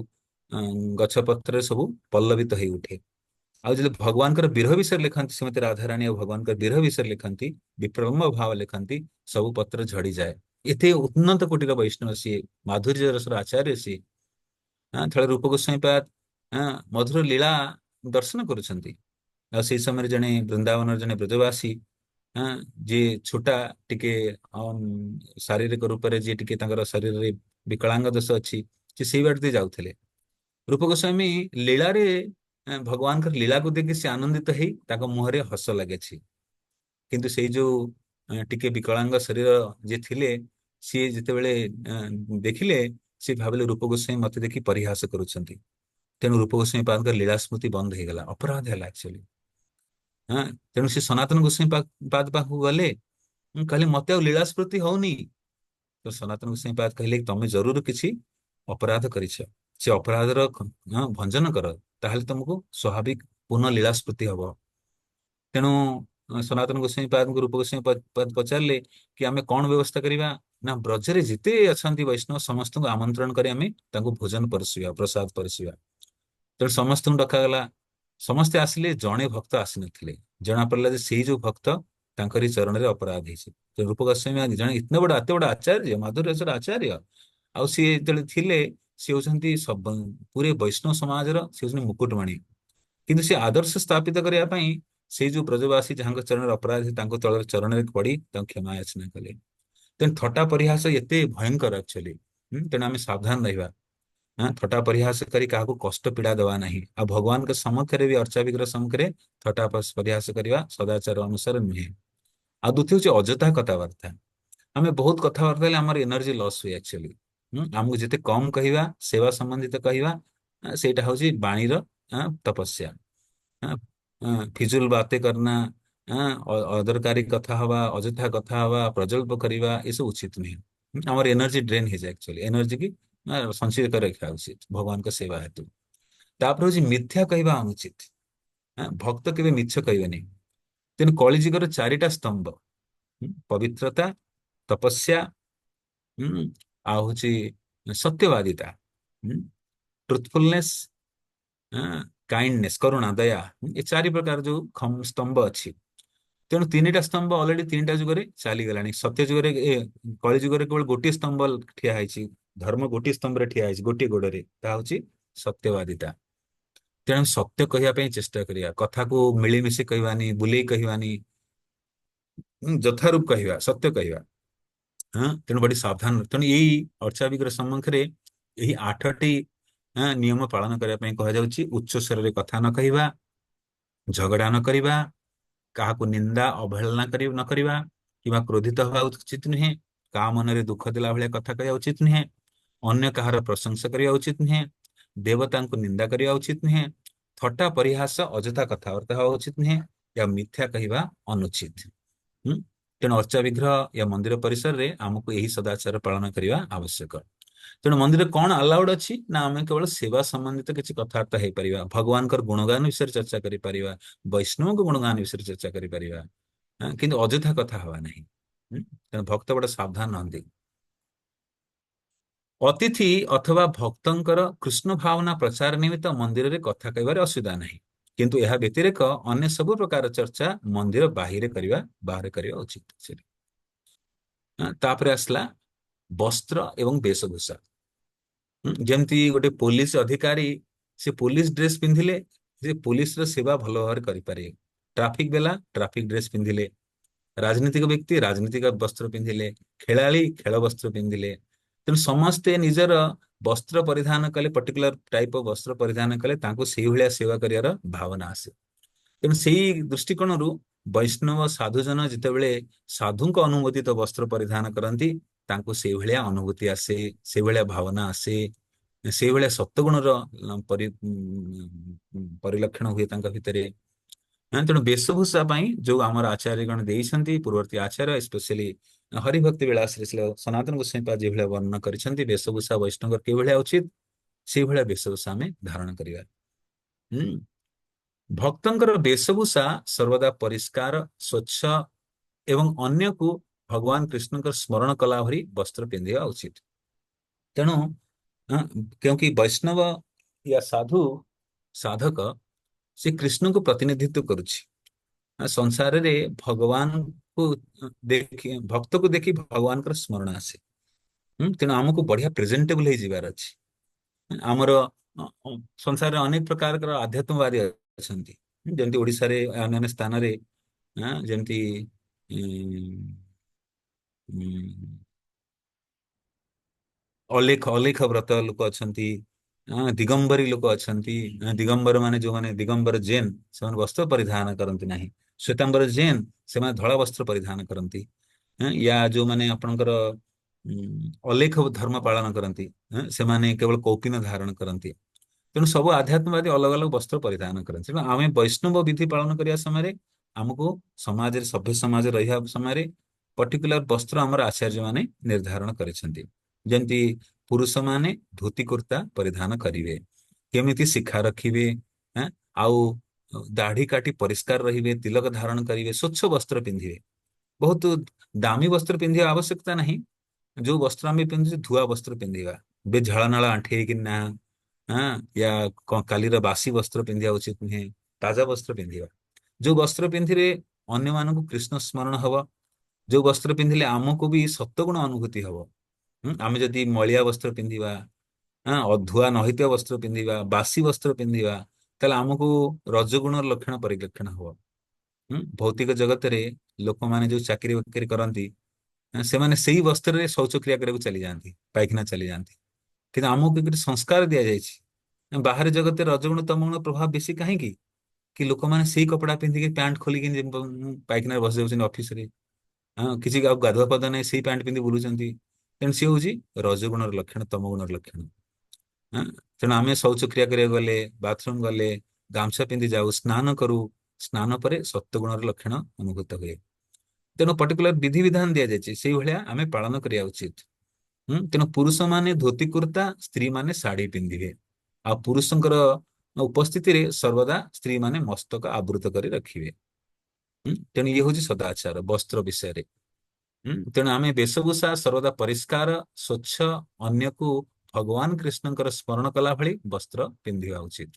ଗଛ ପତ୍ରରେ ସବୁ ପଲ୍ଲବିତ ହେଇ ଉଠେ। ଆଉ ଯଦି ଭଗବାନଙ୍କର ବିରହ ବିଷୟରେ ଲେଖନ୍ତି, ଶ୍ରୀମତୀ ରାଧାରାଣୀ ଆଉ ଭଗବାନଙ୍କର ବିରହ ବିଷୟରେ ଲେଖନ୍ତି, ବିପ୍ରଳମ୍ବ ଭାବ ଲେଖନ୍ତି, ସବୁ ପତ୍ର ଝଡିଯାଏ। ଏତେ ଉନ୍ନତ କୋଟିର ବୈଷ୍ଣବ ସିଏ, ମାଧୁର୍ଯ୍ୟ ରସର ଆଚାର୍ଯ୍ୟ ସିଏ। ଥରେ ରୂପ ଗୋସ୍ୱାମୀ ପାଦ ମଧୁର ଲୀଳା ଦର୍ଶନ କରୁଛନ୍ତି। ଆଉ ସେଇ ସମୟରେ ଜଣେ ବୃନ୍ଦାବନର ଜଣେ ବ୍ରଜବାସୀ, ହଁ ଯିଏ ଛୋଟା ଟିକେ ଶାରୀରିକ ରୂପରେ ଯିଏ ଟିକେ ତାଙ୍କର ଶରୀରରେ ବିକଳାଙ୍ଗ ଦୋଷ ଅଛି, ସେ ସେଇ ବାଟ ଦେଇ ଯାଉଥିଲେ। ରୂପ ଗୋସ୍ୱାମୀ ଲୀଳାରେ ଭଗବାନଙ୍କର ଲୀଳାକୁ ଦେଖି ସେ ଆନନ୍ଦିତ ହେଇ ତାଙ୍କ ମୁହଁରେ ହସ ଲାଗିଛି। କିନ୍ତୁ ସେଇ ଯୋଉ ଟିକେ ବିକଳାଙ୍ଗ ଶରୀର ଯିଏ ଥିଲେ, ସିଏ ଯେତେବେଳେ ଦେଖିଲେ, ସିଏ ଭାବିଲେ ରୂପ ଗୋସ୍ୱାମୀ ମତେ ଦେଖି ପରିହାସ କରୁଛନ୍ତି। ତେଣୁ ରୂପ ଗୋସ୍ୱାମୀ ପାଦଙ୍କର ଲୀଳା ସ୍ମୃତି ବନ୍ଦ ହେଇଗଲା, ଅପରାଧ ହେଲା ଆକ୍ଚୁଆଲି। ହଁ ତେଣୁ ସେ ସନାତନ ଗୋସ୍ୱାମୀ ପାଦ ପାଖକୁ ଗଲେ, କହିଲେ ମତେ ଆଉ ଲୀଳା ସ୍ମୃତି ହଉନି। ତ ସନାତନ ଗୋସ୍ୱାମୀ ପାଦ କହିଲେ ତମେ ଜରୁର କିଛି ଅପରାଧ କରିଛ, ସେ ଅପରାଧର ଭଞ୍ଜନ କର, ତାହେଲେ ତମକୁ ସ୍ୱାଭାବିକ ପୁନଃ ଲୀଳା ସ୍ମୃତି ହବ। ତେଣୁ ସନାତନ ଗୋସ୍ୱାମୀ ପାଦଙ୍କୁ ରୂପ ଗୋସ୍ୱାମୀ ପାଦ ପଚାରିଲେ କି ଆମେ କଣ ବ୍ୟବସ୍ଥା କରିବା? ନା ବ୍ରଜରେ ଯେତେ ଅଛନ୍ତି ବୈଷ୍ଣବ ସମସ୍ତଙ୍କୁ ଆମନ୍ତ୍ରଣ କରି ଆମେ ତାଙ୍କୁ ଭୋଜନ ପରସିବା, ପ୍ରସାଦ ପରସିବା। ତେଣୁ ସମସ୍ତଙ୍କୁ ଡକାଗଲା। ସମସ୍ତେ ଆସିଲେ, ଜଣେ ଭକ୍ତ ଆସିନଥିଲେ। ଜଣା ପଡିଲା ଯେ ସେଇ ଯୋଉ ଭକ୍ତ ତାଙ୍କରି ଚରଣରେ ଅପରାଧ ହେଇଛି। ରୂପ ଗୋସ୍ୱାମୀ ଜଣେ ଏତେ ବଡ ଆଚାର୍ଯ୍ୟ, ମାଧୁର୍ଯ୍ୟର ଆଚାର୍ଯ୍ୟ, ଆଉ ସିଏ ଯେତେବେଳେ ଥିଲେ, ସିଏ ହଉଛନ୍ତି ପୁରେ ବୈଷ୍ଣବ ସମାଜର ସେ ହଉଛନ୍ତି ମୁକୁଟମଣି। କିନ୍ତୁ ସେ ଆଦର୍ଶ ସ୍ଥାପିତ କରିବା ପାଇଁ ସେଇ ଯୋଉ ବ୍ରଜବାସୀ ଯାହାଙ୍କ ଚରଣରେ ଅପରାଧ, ତାଙ୍କ ତଳରେ ଚରଣରେ ପଡି ତାଙ୍କୁ କ୍ଷମା ଯାଚନା କଲେ। ତେଣୁ ଥଟ୍ଟା ପରିହାସ ଏତେ ଭୟଙ୍କର ଆକ୍ଚୁଆଲି। ତେଣୁ ଆମେ ସାବଧାନ ରହିବା। ଥଟ୍ଟା ପରିହାସ କରି କାହାକୁ କଷ୍ଟ ପୀଡା ଦେବା ନାହିଁ। ଆଉ ଭଗବାନଙ୍କ ସମ୍ମୁଖରେ ବି, ଅର୍ଚ୍ଚା ବିଗ୍ରହ ସମ୍ମୁଖରେ ଥଟ୍ଟା ପରିହାସ କରିବା ସଦାଚାର ଅନୁସାରେ ନୁହେଁ। ଆଉ ଦ୍ୱିତୀୟ ହଉଛି ଅଯଥା କଥାବାର୍ତ୍ତା। ଆମେ ବହୁତ କଥାବାର୍ତ୍ତା ହେଲେ ଆମର ଏନର୍ଜି ଲସ୍ ହୁଏ ଆକ୍ଚୁଆଲି। ଆମକୁ ଯେତେ କମ କହିବା, ସେବା ସମ୍ବନ୍ଧିତ କହିବା, ସେଇଟା ହଉଛି ବାଣୀର ତପସ୍ୟା। ଫିଜୁଲ ବାତେ କରନା, ଅଦରକାରୀ କଥା ହବା, ଅଯଥା କଥା ହବା, ପ୍ରଜଳ୍ପ କରିବା, ଏସବୁ ଉଚିତ ନୁହେଁ। ଆମର ଏନର୍ଜି ଡ୍ରେନ୍ ହେଇଯାଏ ଆକ୍ଚୁଆଲି। ଏନର୍ଜି କି ସଞ୍ଚିତ କରି ରଖିବା ଉଚିତ ଭଗବାନଙ୍କ ସେବା ହେତୁ। ତାପରେ ହଉଛି ମିଥ୍ୟା କହିବା ଅନୁଚିତ। ଭକ୍ତ କେବେ ମିଛ କହିବେନି। ତେଣୁ କଳିଯୁଗର ଚାରିଟା ସ୍ତମ୍ଭ, ପବିତ୍ରତା, ତପସ୍ୟା, ଆଉ ହଉଛି ସତ୍ୟବାଦିତା, ଟ୍ରୁଥଫୁଲନେସ୍, କାଇଣ୍ଡନେସ୍, କରୁଣା, ଦୟା, ଏ ଚାରି ପ୍ରକାର ଯୋଉ ସ୍ତମ୍ଭ ଅଛି। ତେଣୁ ତିନିଟା ସ୍ତମ୍ଭ ଅଲରେଡି ତିନିଟା ଯୁଗରେ ଚାଲିଗଲାଣି। ସତ୍ୟ ଯୁଗରେ, କଳି ଯୁଗରେ କେବଳ ଗୋଟିଏ ସ୍ତମ୍ଭ ଠିଆ ହେଇଛି। ଧର୍ମ ଗୋଟିଏ ସ୍ତମ୍ଭରେ ଠିଆ ହେଇଛି, ଗୋଟିଏ ଗୋଡରେ, ତାହା ହଉଛି ସତ୍ୟବାଦିତା। ତେଣୁ ସତ୍ୟ କହିବା ପାଇଁ ଚେଷ୍ଟା କରିବା, କଥାକୁ ମିଳିମିଶି କହିବାନି, ବୁଲେଇ କହିବାନି, ଯଥାରୂପ କହିବା, ସତ୍ୟ କହିବା। ତେଣୁ ବଡି ସାବଧାନ। ତେଣୁ ଏଇ ଅର୍ଚ୍ଚା ବିଗ୍ରହ ସମ୍ମୁଖରେ ଏହି 8ଟି ନିୟମ ପାଳନ କରିବା ପାଇଁ କୁହାଯାଉଛି। ଉଚ୍ଚ ସ୍ୱରରେ କଥା ନ କହିବା, ଝଗଡା ନ କରିବା, କାହାକୁ ନିନ୍ଦା ଅବହେଳନା ନ କରିବା, କିମ୍ବା କ୍ରୋଧିତ ହେବା ଉଚିତ ନୁହେଁ। କାହା ମନରେ ଦୁଃଖ ଦେଲା ଭଳିଆ କଥା କହିବା ଉଚିତ ନୁହେଁ। ଅନ୍ୟ କାହାର ପ୍ରଶଂସା କରିବା ଉଚିତ ନୁହେଁ। ଦେବତାଙ୍କୁ ନିନ୍ଦା କରିବା ଉଚିତ ନୁହେଁ। ଥଟ୍ଟା ପରିହାସ, ଅଯଥା କଥାବାର୍ତ୍ତା ହେବା ଉଚିତ ନୁହେଁ। ଏହା ମିଥ୍ୟା କହିବା ଅନୁଚିତ। ତେଣୁ ଅର୍ଚ୍ଚା ବିଗ୍ରହ ୟା ମନ୍ଦିର ପରିସରରେ ଆମକୁ ଏହି ସଦାଚାର ପାଳନ କରିବା ଆବଶ୍ୟକ। ତେଣୁ ମନ୍ଦିରରେ କଣ ଆଲାଉଡ ଅଛି? ନା ଆମେ କେବଳ ସେବା ସମ୍ବନ୍ଧିତ କିଛି କଥାବାର୍ତ୍ତା ହେଇପାରିବା, ଭଗବାନଙ୍କର ଗୁଣଗାନ ବିଷୟରେ ଚର୍ଚ୍ଚା କରିପାରିବା, ବୈଷ୍ଣବଙ୍କ ଗୁଣଗାନ ବିଷୟରେ ଚର୍ଚ୍ଚା କରିପାରିବା, କିନ୍ତୁ ଅଯଥା କଥା ହବା ନାହିଁ। ତେଣୁ ଭକ୍ତ ବଡ ସାବଧାନ ରହନ୍ତି। ଅତିଥି ଅଥବା ଭକ୍ତଙ୍କର କୃଷ୍ଣ ଭାବନା ପ୍ରଚାର ନିମିତ୍ତ ମନ୍ଦିରରେ କଥା କହିବାରେ ଅସୁବିଧା ନାହିଁ। କିନ୍ତୁ ଏହା ବ୍ୟତିରେକ ଅନ୍ୟ ସବୁ ପ୍ରକାର ଚର୍ଚ୍ଚା ମନ୍ଦିର ବାହାରେ କରିବା ଉଚିତ। ତାପରେ ଆସିଲା ବସ୍ତ୍ର ଏବଂ ବେଶଭୂଷା। ଯେମିତି ଗୋଟେ ପୋଲିସ ଅଧିକାରୀ, ସେ ପୋଲିସ ଡ୍ରେସ ପିନ୍ଧିଲେ ସେ ପୋଲିସର ସେବା ଭଲ ଭାବରେ କରିପାରିବେ। ଟ୍ରାଫିକ ବାଲା ଟ୍ରାଫିକ ଡ୍ରେସ ପିନ୍ଧିଲେ, ରାଜନୈତିକ ବ୍ୟକ୍ତି ରାଜନୈତିକ ବସ୍ତ୍ର ପିନ୍ଧିଲେ, ଖେଳାଳି ଖେଳ ବସ୍ତ୍ର ପିନ୍ଧିଲେ। ତେଣୁ ସମସ୍ତେ ନିଜର ବସ୍ତ୍ର ପରିଧାନ କଲେ, ପର୍ଟିକୁଲାର ଟାଇପ ଅଫ ବସ୍ତ୍ର ପରିଧାନ କଲେ ତାଙ୍କୁ ସେଇଭଳିଆ ସେବା କରିବାର ଭାବନା ଆସେ। ତେଣୁ ସେଇ ଦୃଷ୍ଟିକୋଣରୁ ବୈଷ୍ଣବ ସାଧୁଜନ ଯେତେବେଳେ ସାଧୁଙ୍କ ଅନୁମୋଦିତ ବସ୍ତ୍ର ପରିଧାନ କରନ୍ତି, ତାଙ୍କୁ ସେଇଭଳିଆ ଅନୁଭୂତି ଆସେ, ସେଇଭଳିଆ ଭାବନା ଆସେ, ସେଇଭଳିଆ ସତ୍ୱଗୁଣର ପରିଲକ୍ଷଣ ହୁଏ ତାଙ୍କ ଭିତରେ। ତେଣୁ ବେଶଭୂଷା ପାଇଁ ଯୋଉ ଆମର ଆଚାର୍ଯ୍ୟଗଣ ଦେଇଛନ୍ତି, ପୂର୍ବବର୍ତ୍ତୀ ଆଚାର୍ଯ୍ୟ ସ୍ପେଶାଲି ହରିଭକ୍ତି ବିଳାସରେ ଶ୍ରୀ ସନାତନ ଗୋସ୍ୱାମୀ ପାଦ ଯେଭଳିଆ ବର୍ଣ୍ଣନା କରିଛନ୍ତି, ବେଶଭୂଷା ବୈଷ୍ଣବର କିଭଳିଆ ଉଚିତ, ସେଇଭଳିଆ ବେଶଭୂଷା ଆମେ ଧାରଣ କରିବା। ହୁଁ ଭକ୍ତଙ୍କର ବେଶଭୂଷା ସର୍ବଦା ପରିଷ୍କାର, ସ୍ୱଚ୍ଛ ଏବଂ ଅନ୍ୟକୁ ଭଗବାନ କୃଷ୍ଣଙ୍କ ସ୍ମରଣ କଲା ଭଳି ବସ୍ତ୍ର ପିନ୍ଧିବା ଉଚିତ। ତେଣୁ क्योंकि वैष्णव या साधु साधक से कृष्ण को प्रतिनिधित्व करुछि। संसार रे भगवान को देखि, भक्त को देखि भगवान कर स्मरण आसे। तेणु आमको बढ़िया प्रेजेंटेबल हो जीवार अछि। आमर संसार रे अनेक प्रकार आध्यात्मवादी अछंती, जेमती ओडिसा रे अन्य स्थान रे जेमती ଅଲେଖ ଅଲେଖ ବ୍ରତ ଲୋକ ଅଛନ୍ତି, ଦିଗମ୍ବରୀ ଲୋକ ଅଛନ୍ତି। ଦିଗମ୍ବର ମାନେ ଯୋଉମାନେ ଦିଗମ୍ବର ଜେନ୍, ସେମାନେ ବସ୍ତ୍ର ପରିଧାନ କରନ୍ତି ନାହିଁ। ଶ୍ୱେତାମ୍ବର ଜେନ୍, ସେମାନେ ଧଳା ବସ୍ତ୍ର ପରିଧାନ କରନ୍ତି। ୟା ଯୋଉମାନେ ଆପଣଙ୍କର ଅଲେଖ ଧର୍ମ ପାଳନ କରନ୍ତି, ସେମାନେ କେବଳ କୌପିନ ଧାରଣ କରନ୍ତି। ତେଣୁ ସବୁ ଆଧ୍ୟାତ୍ମବାଦୀ ଅଲଗା ଅଲଗା ବସ୍ତ୍ର ପରିଧାନ କରନ୍ତି। ତେଣୁ ଆମେ ବୈଷ୍ଣବ ବିଧି ପାଳନ କରିବା ସମୟରେ ଆମକୁ ସମାଜରେ, ସଭ୍ୟ ସମାଜରେ ରହିବା ସମୟରେ ପର୍ଟିକୁଲାର ବସ୍ତ୍ର ଆମର ଆଚାର୍ଯ୍ୟ ମାନେ ନିର୍ଦ୍ଧାରଣ କରିଛନ୍ତି। ଯେମିତି ପୁରୁଷ ମାନେ ଧୋତି କୁର୍ତ୍ତା ପରିଧାନ କରିବେ, କେମିତି ଶିଖା ରଖିବେ, ଆଁ, ଆଉ ଦାଢି କାଟି ପରିଷ୍କାର ରହିବେ, ତିଲକ ଧାରଣ କରିବେ, ସ୍ୱଚ୍ଛ ବସ୍ତ୍ର ପିନ୍ଧିବେ। ବହୁତ ଦାମୀ ବସ୍ତ୍ର ପିନ୍ଧିବା ଆବଶ୍ୟକତା ନାହିଁ। ଯୋଉ ବସ୍ତ୍ର ଆମେ ପିନ୍ଧୁଛୁ ଧୁଆ ବସ୍ତ୍ର ପିନ୍ଧିବା, ବେ ଝାଳନାଳ ଆଣ୍ଠେଇକି ନା, ୟା କାଲିର ବାସି ବସ୍ତ୍ର ପିନ୍ଧିବା ଉଚିତ ନୁହେଁ, ତାଜା ବସ୍ତ୍ର ପିନ୍ଧିବା। ଯୋଉ ବସ୍ତ୍ର ପିନ୍ଧିଲେ ଅନ୍ୟମାନଙ୍କୁ କୃଷ୍ଣ ସ୍ମରଣ ହବ, ଯୋଉ ବସ୍ତ୍ର ପିନ୍ଧିଲେ ଆମକୁ ବି ସତ୍ୱଗୁଣ ଅନୁଭୂତି ହବ। ଆମେ ଯଦି ମଳିଆ ବସ୍ତ୍ର ପିନ୍ଧିବା, ଅଧୁଆ ନହିଥିବା ବସ୍ତ୍ର ପିନ୍ଧିବା, ବାସି ବସ୍ତ୍ର ପିନ୍ଧିବା, ତାହେଲେ ଆମକୁ ରଜଗୁଣର ଲକ୍ଷଣ ପରିଲକ୍ଷଣ ହବ। ଭୌତିକ ଜଗତରେ ଲୋକମାନେ ଯୋଉ ଚାକିରି ବାକିରି କରନ୍ତି, ସେମାନେ ସେଇ ବସ୍ତ୍ରରେ ଶୌଚକ୍ରିୟା କରିବାକୁ ଚାଲି ଯାଆନ୍ତି, ପାଇଖାନା ଚାଲି ଯାଆନ୍ତି। କିନ୍ତୁ ଆମକୁ ଗୋଟେ ସଂସ୍କାର ଦିଆଯାଇଛି, ବାହାରେ ଜଗତରେ ରଜଗୁଣ ତମଗୁଣ ପ୍ରଭାବ ବେଶୀ କାହିଁକି, କି ଲୋକମାନେ ସେଇ କପଡା ପିନ୍ଧିକି ପ୍ୟାଣ୍ଟ ଖୋଲିକି ପାଇଖାନାରେ ବସି ଯାଉଛନ୍ତି ଅଫିସରେ। କିଛି ଆଉ ଗାଧୁଆ ପାଧୁଆ ନାହିଁ, ସେଇ ପ୍ୟାଣ୍ଟ ପିନ୍ଧି ବୁଲୁଛନ୍ତି। ତେଣୁ ସିଏ ହଉଛି ରଜଗୁଣର ଲକ୍ଷଣ, ତମଗୁଣର ଲକ୍ଷଣ। ହଁ, ତେଣୁ ଆମେ ଶୌଚକ୍ରିୟା କରିବାକୁ ଗଲେ, ବାଥରୁମ ଗଲେ ଗାମୁଛା ପିନ୍ଧି ଯାଉ, ସ୍ନାନ କରୁ, ସ୍ନାନ ପରେ ସତ୍ୱଗୁଣର ଲକ୍ଷଣ ଅନୁଭୂତ ହୁଏ। ତେଣୁ ପର୍ଟିକୁଲାର ବିଧିବିଧାନ ଦିଆଯାଇଛି, ସେଇଭଳିଆ ଆମେ ପାଳନ କରିବା ଉଚିତ। ତେଣୁ ପୁରୁଷ ମାନେ ଧୋତି କୁର୍ତ୍ତା, ସ୍ତ୍ରୀ ମାନେ ଶାଢୀ ପିନ୍ଧିବେ। ଆଉ ପୁରୁଷଙ୍କର ଉପସ୍ଥିତିରେ ସର୍ବଦା ସ୍ତ୍ରୀ ମାନେ ମସ୍ତକ ଆବୃତ କରି ରଖିବେ। ତେଣୁ ଇଏ ହଉଛି ସଦାଚାର ବସ୍ତ୍ର ବିଷୟରେ। ତେଣୁ ଆମେ ବେଶଭୂଷା ସର୍ବଦା ପରିଷ୍କାର, ସ୍ୱଚ୍ଛ, ଅନ୍ୟକୁ ଭଗବାନ କୃଷ୍ଣଙ୍କର ସ୍ମରଣ କଲା ଭଳି ବସ୍ତ୍ର ପିନ୍ଧିବା ଉଚିତ।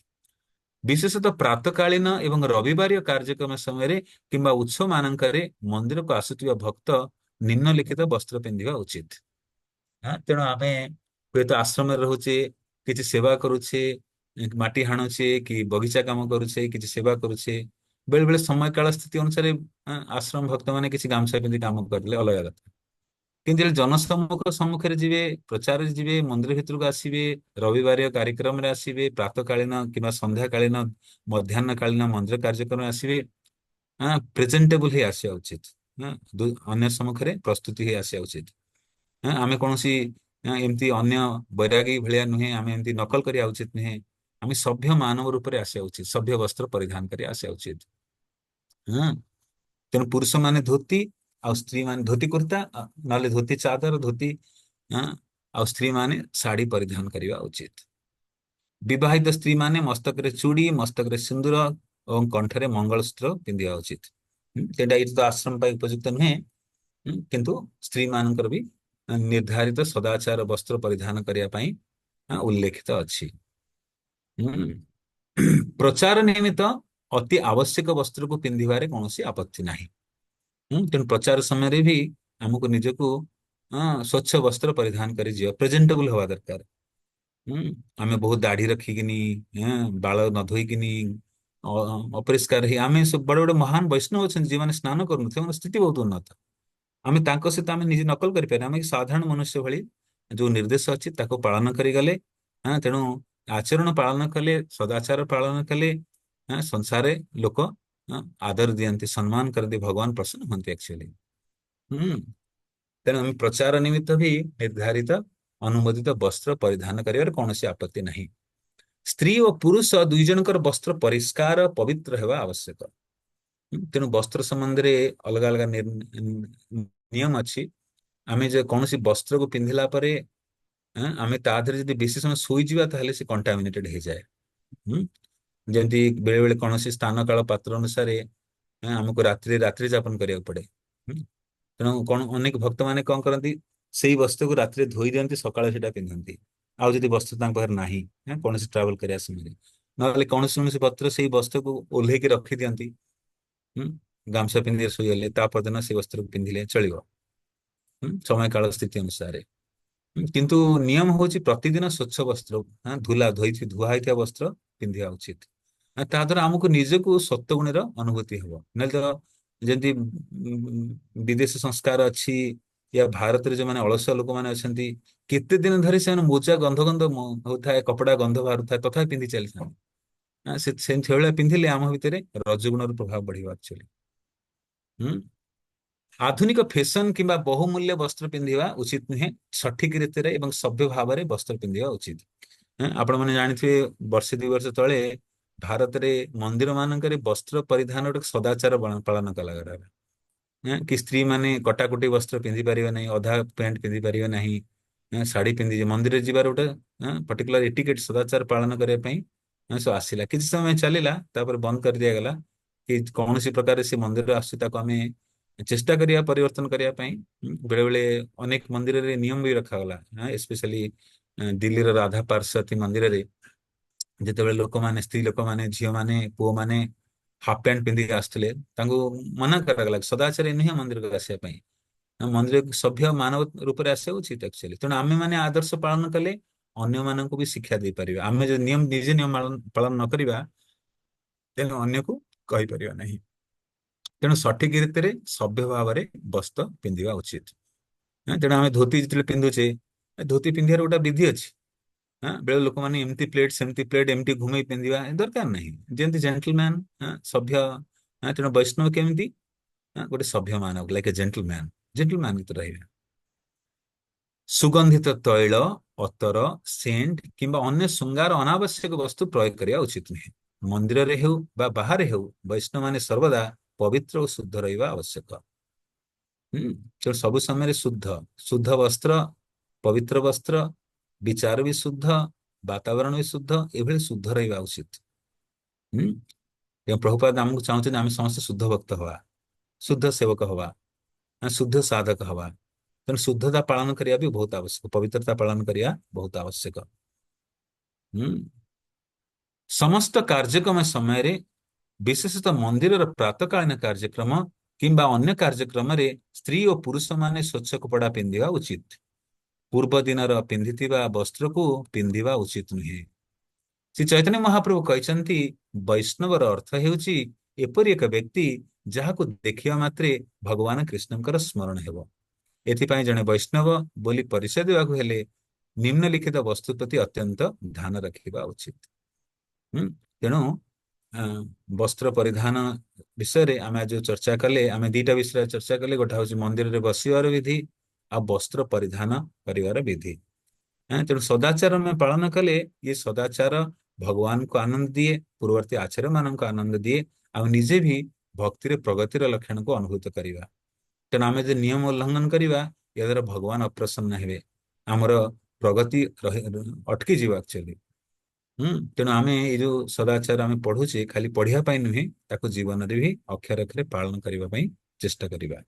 ବିଶେଷତଃ ପ୍ରାତକାଳୀନ ଏବଂ ରବିବାରୀୟ କାର୍ଯ୍ୟକ୍ରମ ସମୟରେ କିମ୍ବା ଉତ୍ସବ ମାନଙ୍କରେ ମନ୍ଦିରକୁ ଆସୁଥିବା ଭକ୍ତ ନିମ୍ନଲିଖିତ ବସ୍ତ୍ର ପିନ୍ଧିବା ଉଚିତ। ତେଣୁ ଆମେ ହୁଏତ ଆଶ୍ରମରେ ରହୁଛେ, କିଛି ସେବା କରୁଛେ, ମାଟି ହାଣୁଛେ କି ବଗିଚା କାମ କରୁଛେ, କିଛି ସେବା କରୁଛେ, ବେଳେ ବେଳେ ସମୟ କାଳ ସ୍ଥିତି ଅନୁସାରେ ଆଶ୍ରମ ଭକ୍ତ ମାନେ କିଛି ଗାମୁଛା ପିନ୍ଧି କାମ କରିଲେ ଅଲଗା କଥା। କିନ୍ତୁ ଯେତେବେଳେ ସମ୍ମୁଖରେ ଯିବେ, ପ୍ରଚାରରେ ଯିବେ, ମନ୍ଦିର ଭିତରକୁ ଆସିବେ, ରବିବାରୀୟ କାର୍ଯ୍ୟକ୍ରମରେ ଆସିବେ, ପ୍ରାତକାଳୀନ କିମ୍ବା ସନ୍ଧ୍ୟାକାଳୀନ, ମଧ୍ୟାହ୍ନ କାଳୀନ ମନ୍ଦିର କାର୍ଯ୍ୟକ୍ରମରେ ଆସିବେ, ପ୍ରେଜେଣ୍ଟେବଲ ହେଇ ଆସିବା ଉଚିତ। ଅନ୍ୟ ସମ୍ମୁଖରେ ପ୍ରସ୍ତୁତି ହେଇ ଆସିବା ଉଚିତ। ଆମେ କୌଣସି ଏମିତି ଅନ୍ୟ ବୈରାଗୀ ଭଳିଆ ନୁହେଁ, ଆମେ ଏମିତି ନକଲ କରିବା ଉଚିତ ନୁହେଁ। ଆମେ ସଭ୍ୟ ମାନବ ରୂପରେ ଆସିବା ଉଚିତ, ସଭ୍ୟ ବସ୍ତ୍ର ପରିଧାନ କରି ଆସିବା ଉଚିତ। ତେଣୁ ପୁରୁଷ ମାନେ ଧୋତି, ଆଉ ସ୍ତ୍ରୀ ମାନେ ଧୋତି କୁର୍ତ୍ତା, ନହେଲେ ଧୋତି ଚାଦର, ଧୋତି, ଆଉ ସ୍ତ୍ରୀ ମାନେ ଶାଢୀ ପରିଧାନ କରିବା ଉଚିତ। ବିବାହିତ ସ୍ତ୍ରୀ ମାନେ ମସ୍ତକରେ ଚୁଡ଼ି, ମସ୍ତକରେ ସିନ୍ଦୁର ଏବଂ କଣ୍ଠରେ ମଙ୍ଗଳସୂତ୍ର ପିନ୍ଧିବା ଉଚିତ। ସେଇଟା ଏଇଠି ତ ଆଶ୍ରମ ପାଇଁ ଉପଯୁକ୍ତ ନୁହେଁ, କିନ୍ତୁ ସ୍ତ୍ରୀ ମାନଙ୍କର ବି ନିର୍ଦ୍ଧାରିତ ସଦାଚାର ବସ୍ତ୍ର ପରିଧାନ କରିବା ପାଇଁ ଉଲ୍ଲେଖିତ ଅଛି। ପ୍ରଚାର ନିମିତ୍ତ ଅତି ଆବଶ୍ୟକ ବସ୍ତ୍ରକୁ ପିନ୍ଧିବାରେ କୌଣସି ଆପତ୍ତି ନାହିଁ। ତେଣୁ ପ୍ରଚାର ସମୟରେ ବି ଆମକୁ ନିଜକୁ ସ୍ୱଚ୍ଛ ବସ୍ତ୍ର ପରିଧାନ କରି ଯିବା, ପ୍ରେଜେଣ୍ଟେବଲ ହବା ଦରକାର। ହୁଁ ଆମେ ବହୁତ ଦାଢି ରଖିକିନି, ବାଳ ନ ଧୋଇକିନି, ଅପରିଷ୍କାର ହେଇ ଆମେ ସବୁ ବଡ ବଡ ମହାନ ବୈଷ୍ଣବ ଅଛନ୍ତି ଯେଉଁମାନେ ସ୍ନାନ କରୁନଥିଲେ, ସେମାନଙ୍କ ସ୍ଥିତି ବହୁତ ଉନ୍ନତ। ଆମେ ତାଙ୍କ ସହିତ ଆମେ ନିଜେ ନକଲ କରିପାରିବା, ଆମେ ସାଧାରଣ ମନୁଷ୍ୟ ଭଳି ଯୋଉ ନିର୍ଦ୍ଦେଶ ଅଛି ତାକୁ ପାଳନ କରିଗଲେ, ତେଣୁ ଆଚରଣ ପାଳନ କଲେ, ସଦାଚାର ପାଳନ କଲେ, ସଂସାରରେ ଲୋକ ଆଦର ଦିଅନ୍ତି, ସମ୍ମାନ କରନ୍ତି, ଭଗବାନ ପ୍ରସନ୍ନ ହୁଅନ୍ତି ଆକ୍ଚୁଆଲି। ହୁଁ ତେଣୁ ଆମେ ପ୍ରଚାର ନିମିତ୍ତ ବି ନିର୍ଦ୍ଧାରିତ ଅନୁମୋଦିତ ବସ୍ତ୍ର ପରିଧାନ କରିବାରେ କୌଣସି ଆପତ୍ତି ନାହିଁ। ସ୍ତ୍ରୀ ଓ ପୁରୁଷ ଦୁଇ ଜଣଙ୍କର ବସ୍ତ୍ର ପରିଷ୍କାର ପବିତ୍ର ହେବା ଆବଶ୍ୟକ। ତେଣୁ ବସ୍ତ୍ର ସମ୍ବନ୍ଧରେ ଅଲଗା ଅଲଗା ନିୟମ ଅଛି। ଆମେ ଯେ କୌଣସି ବସ୍ତ୍ରକୁ ପିନ୍ଧିଲା ପରେ ଆମେ ତା ଦେହରେ ଯଦି ବେଶୀ ସମୟ ଶୋଇଯିବା ତାହେଲେ ସେ କଣ୍ଟାମିନେଟେଡ ହେଇଯାଏ। ହୁଁ ଯେମିତି ବେଳେ ବେଳେ କୌଣସି ସ୍ଥାନ କାଳ ପାତ୍ର ଅନୁସାରେ ଆମକୁ ରାତ୍ରି ଯାପନ କରିବାକୁ ପଡେ। ହୁଁ, ତେଣୁ କଣ ଅନେକ ଭକ୍ତ ମାନେ କଣ କରନ୍ତି, ସେଇ ବସ୍ତ୍ରକୁ ରାତିରେ ଧୋଇ ଦିଅନ୍ତି, ସକାଳେ ସେଇଟା ପିନ୍ଧନ୍ତି। ଆଉ ଯଦି ବସ୍ତ୍ର ତାଙ୍କ ପାଖରେ ନାହିଁ, କୌଣସି ଟ୍ରାଭେଲ କରିବା ସମୟରେ, ନହେଲେ କୌଣସି କୌଣସି ବସ୍ତ୍ର ସେଇ ବସ୍ତ୍ରକୁ ଓହ୍ଲେଇକି ରଖିଦିଅନ୍ତି। ହୁଁ ଗାମୁଛା ପିନ୍ଧି ଶୋଇଗଲେ, ତା ପରଦିନ ସେ ବସ୍ତ୍ରକୁ ପିନ୍ଧିଲେ ଚଳିବ, ସମୟ କାଳ ସ୍ଥିତି ଅନୁସାରେ। କିନ୍ତୁ ନିୟମ ହଉଛି ପ୍ରତିଦିନ ସ୍ୱଚ୍ଛ ବସ୍ତ୍ର, ଧୁଆ ହେଇଥିବା ବସ୍ତ୍ର ପିନ୍ଧିବା ଉଚିତ। ତା ଦ୍ୱାରା ଆମକୁ ନିଜକୁ ସତ୍ୱଗୁଣୀର ଅନୁଭୂତି ହବ। ନହେଲେ ତ ଯେମିତି ବିଦେଶ ସଂସ୍କାର ଅଛି, ୟା ଭାରତରେ ଯୋଉମାନେ ଅଳସୁଆ ଲୋକମାନେ ଅଛନ୍ତି, କେତେ ଦିନ ଧରି ସେମାନେ ମୋଜା ଗନ୍ଧ ଗନ୍ଧ ହଉଥାଏ, କପଡା ଗନ୍ଧ ବାହାରୁଥାଏ, ତଥାପି ପିନ୍ଧି ଚାଲିଥାନ୍ତି। ସେଇଭଳିଆ ପିନ୍ଧିଲେ ଆମ ଭିତରେ ରଜଗୁଣର ପ୍ରଭାବ ବଢିବ ଆକ୍ଚୁଆଲି। ହୁଁ ଆଧୁନିକ ଫ୍ୟାସନ କିମ୍ବା ବହୁମୂଲ୍ୟ ବସ୍ତ୍ର ପିନ୍ଧିବା ଉଚିତ ନୁହେଁ। ସଠିକ ରୀତିରେ ଏବଂ ସଭ୍ୟ ଭାବରେ ବସ୍ତ୍ର ପିନ୍ଧିବା ଉଚିତ। ଆପଣ ମାନେ ଜାଣିଥିବେ, ବର୍ଷେ 2 ବର୍ଷ ତଳେ ଭାରତରେ ମନ୍ଦିର ମାନଙ୍କରେ ବସ୍ତ୍ର ପରିଧାନ ଗୋଟେ ସଦାଚାର ପାଳନ କଲାଗଲା। କି ସ୍ତ୍ରୀ ମାନେ କଟାକଟି ବସ୍ତ୍ର ପିନ୍ଧି ପାରିବେ ନାହିଁ, ଅଧା ପ୍ୟାଣ୍ଟ ପିନ୍ଧି ପାରିବେ ନାହିଁ, ଶାଢୀ ପିନ୍ଧି ମନ୍ଦିରରେ ଯିବାର ଗୋଟେ ପର୍ଟିକୁଲାର ଏଟିକେଟ ସଦାଚାର ପାଳନ କରିବା ପାଇଁ ସବୁ ଆସିଲା। କିଛି ସମୟ ଚାଲିଲା, ତାପରେ ବନ୍ଦ କରିଦିଆଗଲା। କି କୌଣସି ପ୍ରକାର ସେ ମନ୍ଦିର ଆସୁଛି ତାକୁ ଆମେ ଚେଷ୍ଟା କରିବା ପରିବର୍ତ୍ତନ କରିବା ପାଇଁ। ବେଳେ ବେଳେ ଅନେକ ମନ୍ଦିରରେ ନିୟମ ବି ରଖାଗଲା, ଏସ୍ପେଶାଲି ଦିଲ୍ଲୀର ରାଧା ପାର୍ଶ୍ୱତୀ ମନ୍ଦିରରେ ଯେତେବେଳେ ଲୋକମାନେ, ସ୍ତ୍ରୀ ଲୋକମାନେ, ଝିଅମାନେ, ପୁଅମାନେ ହାଫ ପ୍ୟାଣ୍ଟ ପିନ୍ଧିକି ଆସୁଥିଲେ, ତାଙ୍କୁ ମନା କରାଗଲା ସଦାଚାର ନୁହେଁ ମନ୍ଦିରକୁ ଆସିବା ପାଇଁ। ମନ୍ଦିର ସଭ୍ୟ ମାନବ ରୂପରେ ଆସିବା ଉଚିତ ଆକ୍ଚୁଆଲି। ତେଣୁ ଆମେ ମାନେ ଆଦର୍ଶ ପାଳନ କଲେ ଅନ୍ୟମାନଙ୍କୁ ବି ଶିକ୍ଷା ଦେଇପାରିବା। ଆମେ ଯଦି ନିଜେ ନିୟମ ପାଳନ ନ କରିବା, ତେଣୁ ଅନ୍ୟକୁ କହିପାରିବା ନାହିଁ। ତେଣୁ ସଠିକ ରୀତିରେ ସଭ୍ୟ ଭାବରେ ବସ୍ତ୍ର ପିନ୍ଧିବା ଉଚିତ। ତେଣୁ ଆମେ ଧୋତି ଯେତେବେଳେ ପିନ୍ଧୁଛେ, ଧୋତି ପିନ୍ଧିବାର ଗୋଟେ ବିଧି ଅଛି। ବେଳେ ଲୋକମାନେ ଏମିତି ପ୍ଲେଟ ସେମିତି ପ୍ଲେଟ ଏମିତି ଘୁମେଇ ପିନ୍ଧିବା ଦରକାର ନାହିଁ। ଯେମିତି ଜେଣ୍ଟଲମ୍ୟାନ, ସଭ୍ୟ। ତେଣୁ ବୈଷ୍ଣବ କେମିତି ଗୋଟେ ସଭ୍ୟ ମାନବ, ଲାଇକ୍ ଏ ଜେଣ୍ଟଲମ୍ୟାନ, ଜେଣ୍ଟଲମ୍ୟାନ ଭିତରେ ରହିବା। ସୁଗନ୍ଧିତ ତୈଳ, ଅତର, ସେଣ୍ଟ କିମ୍ବା ଅନ୍ୟ ଶୃଙ୍ଗାର ଅନାବଶ୍ୟକ ବସ୍ତୁ ପ୍ରୟୋଗ କରିବା ଉଚିତ ନୁହେଁ। ମନ୍ଦିରରେ ହେଉ ବା ବାହାରେ ହେଉ, ବୈଷ୍ଣବ ମାନେ ସର୍ବଦା ପବିତ୍ର ଓ ଶୁଦ୍ଧ ରହିବା ଆବଶ୍ୟକ। ତେଣୁ ସବୁ ସମୟରେ ଶୁଦ୍ଧ ଶୁଦ୍ଧ ବସ୍ତ୍ର, ପବିତ୍ର ବସ୍ତ୍ର, ବିଚାର ବି ଶୁଦ୍ଧ, ବାତାବରଣ ବି ଶୁଦ୍ଧ, ଏଭଳି ଶୁଦ୍ଧ ରହିବା ଉଚିତ। ପ୍ରଭୁପାଦ ଆମକୁ ଚାହୁଁଛନ୍ତି ଆମେ ସମସ୍ତେ ଶୁଦ୍ଧ ଭକ୍ତ ହବା, ଶୁଦ୍ଧ ସେବକ ହବା, ଶୁଦ୍ଧ ସାଧକ ହବା। ତେଣୁ ଶୁଦ୍ଧତା ପାଳନ କରିବା ବି ବହୁତ ଆବଶ୍ୟକ, ପବିତ୍ରତା ପାଳନ କରିବା ବହୁତ ଆବଶ୍ୟକ। ହୁଁ ସମସ୍ତ କାର୍ଯ୍ୟକ୍ରମ ସମୟରେ, ବିଶେଷତଃ ମନ୍ଦିରର ପ୍ରାତଃକାଳୀନ କାର୍ଯ୍ୟକ୍ରମ କିମ୍ବା ଅନ୍ୟ କାର୍ଯ୍ୟକ୍ରମରେ ସ୍ତ୍ରୀ ଓ ପୁରୁଷ ମାନେ ସ୍ୱଚ୍ଛ କପଡା ପିନ୍ଧିବା ଉଚିତ। ପୂର୍ବ ଦିନର ପିନ୍ଧିଥିବା ବସ୍ତ୍ରକୁ ପିନ୍ଧିବା ଉଚିତ ନୁହେଁ। ଶ୍ରୀ ଚୈତନ୍ୟ ମହାପ୍ରଭୁ କହିଛନ୍ତି, ବୈଷ୍ଣବର ଅର୍ଥ ହେଉଛି ଏପରି ଏକ ବ୍ୟକ୍ତି ଯାହାକୁ ଦେଖିବା ମାତ୍ରେ ଭଗବାନ କୃଷ୍ଣଙ୍କର ସ୍ମରଣ ହେବ। ଏଥିପାଇଁ ଜଣେ ବୈଷ୍ଣବ ବୋଲି ପରିଚୟ ଦେବାକୁ ହେଲେ ନିମ୍ନଲିଖିତ ବସ୍ତୁ ପ୍ରତି ଅତ୍ୟନ୍ତ ଧ୍ୟାନ ରଖିବା ଉଚିତ। ତେଣୁ ବସ୍ତ୍ର ପରିଧାନ ବିଷୟରେ ଆମେ ଆଜି ଯୋଉ ଚର୍ଚ୍ଚା କଲେ, ଆମେ ଦିଟା ବିଷୟରେ ଚର୍ଚ୍ଚା କଲେ। ଗୋଟେ ହଉଛି ମନ୍ଦିରରେ ବସିବାର ବିଧି, ଆଉ ବସ୍ତ୍ର ପରିଧାନ କରିବାର ବିଧି। ତେଣୁ ସଦାଚାର ଆମେ ପାଳନ କଲେ, ଇଏ ସଦାଚାର ଭଗବାନଙ୍କୁ ଆନନ୍ଦ ଦିଏ, ପୂର୍ବବର୍ତ୍ତୀ ଆଚାର୍ଯ୍ୟ ମାନଙ୍କୁ ଆନନ୍ଦ ଦିଏ, ଆଉ ନିଜେ ବି ଭକ୍ତିରେ ପ୍ରଗତିର ଲକ୍ଷଣକୁ ଅନୁଭୂତ କରିବା। ତେଣୁ ଆମେ ଯଦି ନିୟମ ଉଲ୍ଲଂଘନ କରିବା, ଏହା ଦ୍ୱାରା ଭଗବାନ ଅପ୍ରସନ୍ନ ହେବେ, ଆମର ପ୍ରଗତି ଅଟକି ଯିବ ଆକ୍ଚୁଆଲି। ତେଣୁ ଆମେ ଏଇ ଯୋଉ ସଦାଚାର ଆମେ ପଢୁଛେ, ଖାଲି ପଢିବା ପାଇଁ ନୁହେଁ, ତାକୁ ଜୀବନରେ ବି ଅକ୍ଷରେ ଅକ୍ଷରେ ପାଳନ କରିବା ପାଇଁ ଚେଷ୍ଟା କରିବା।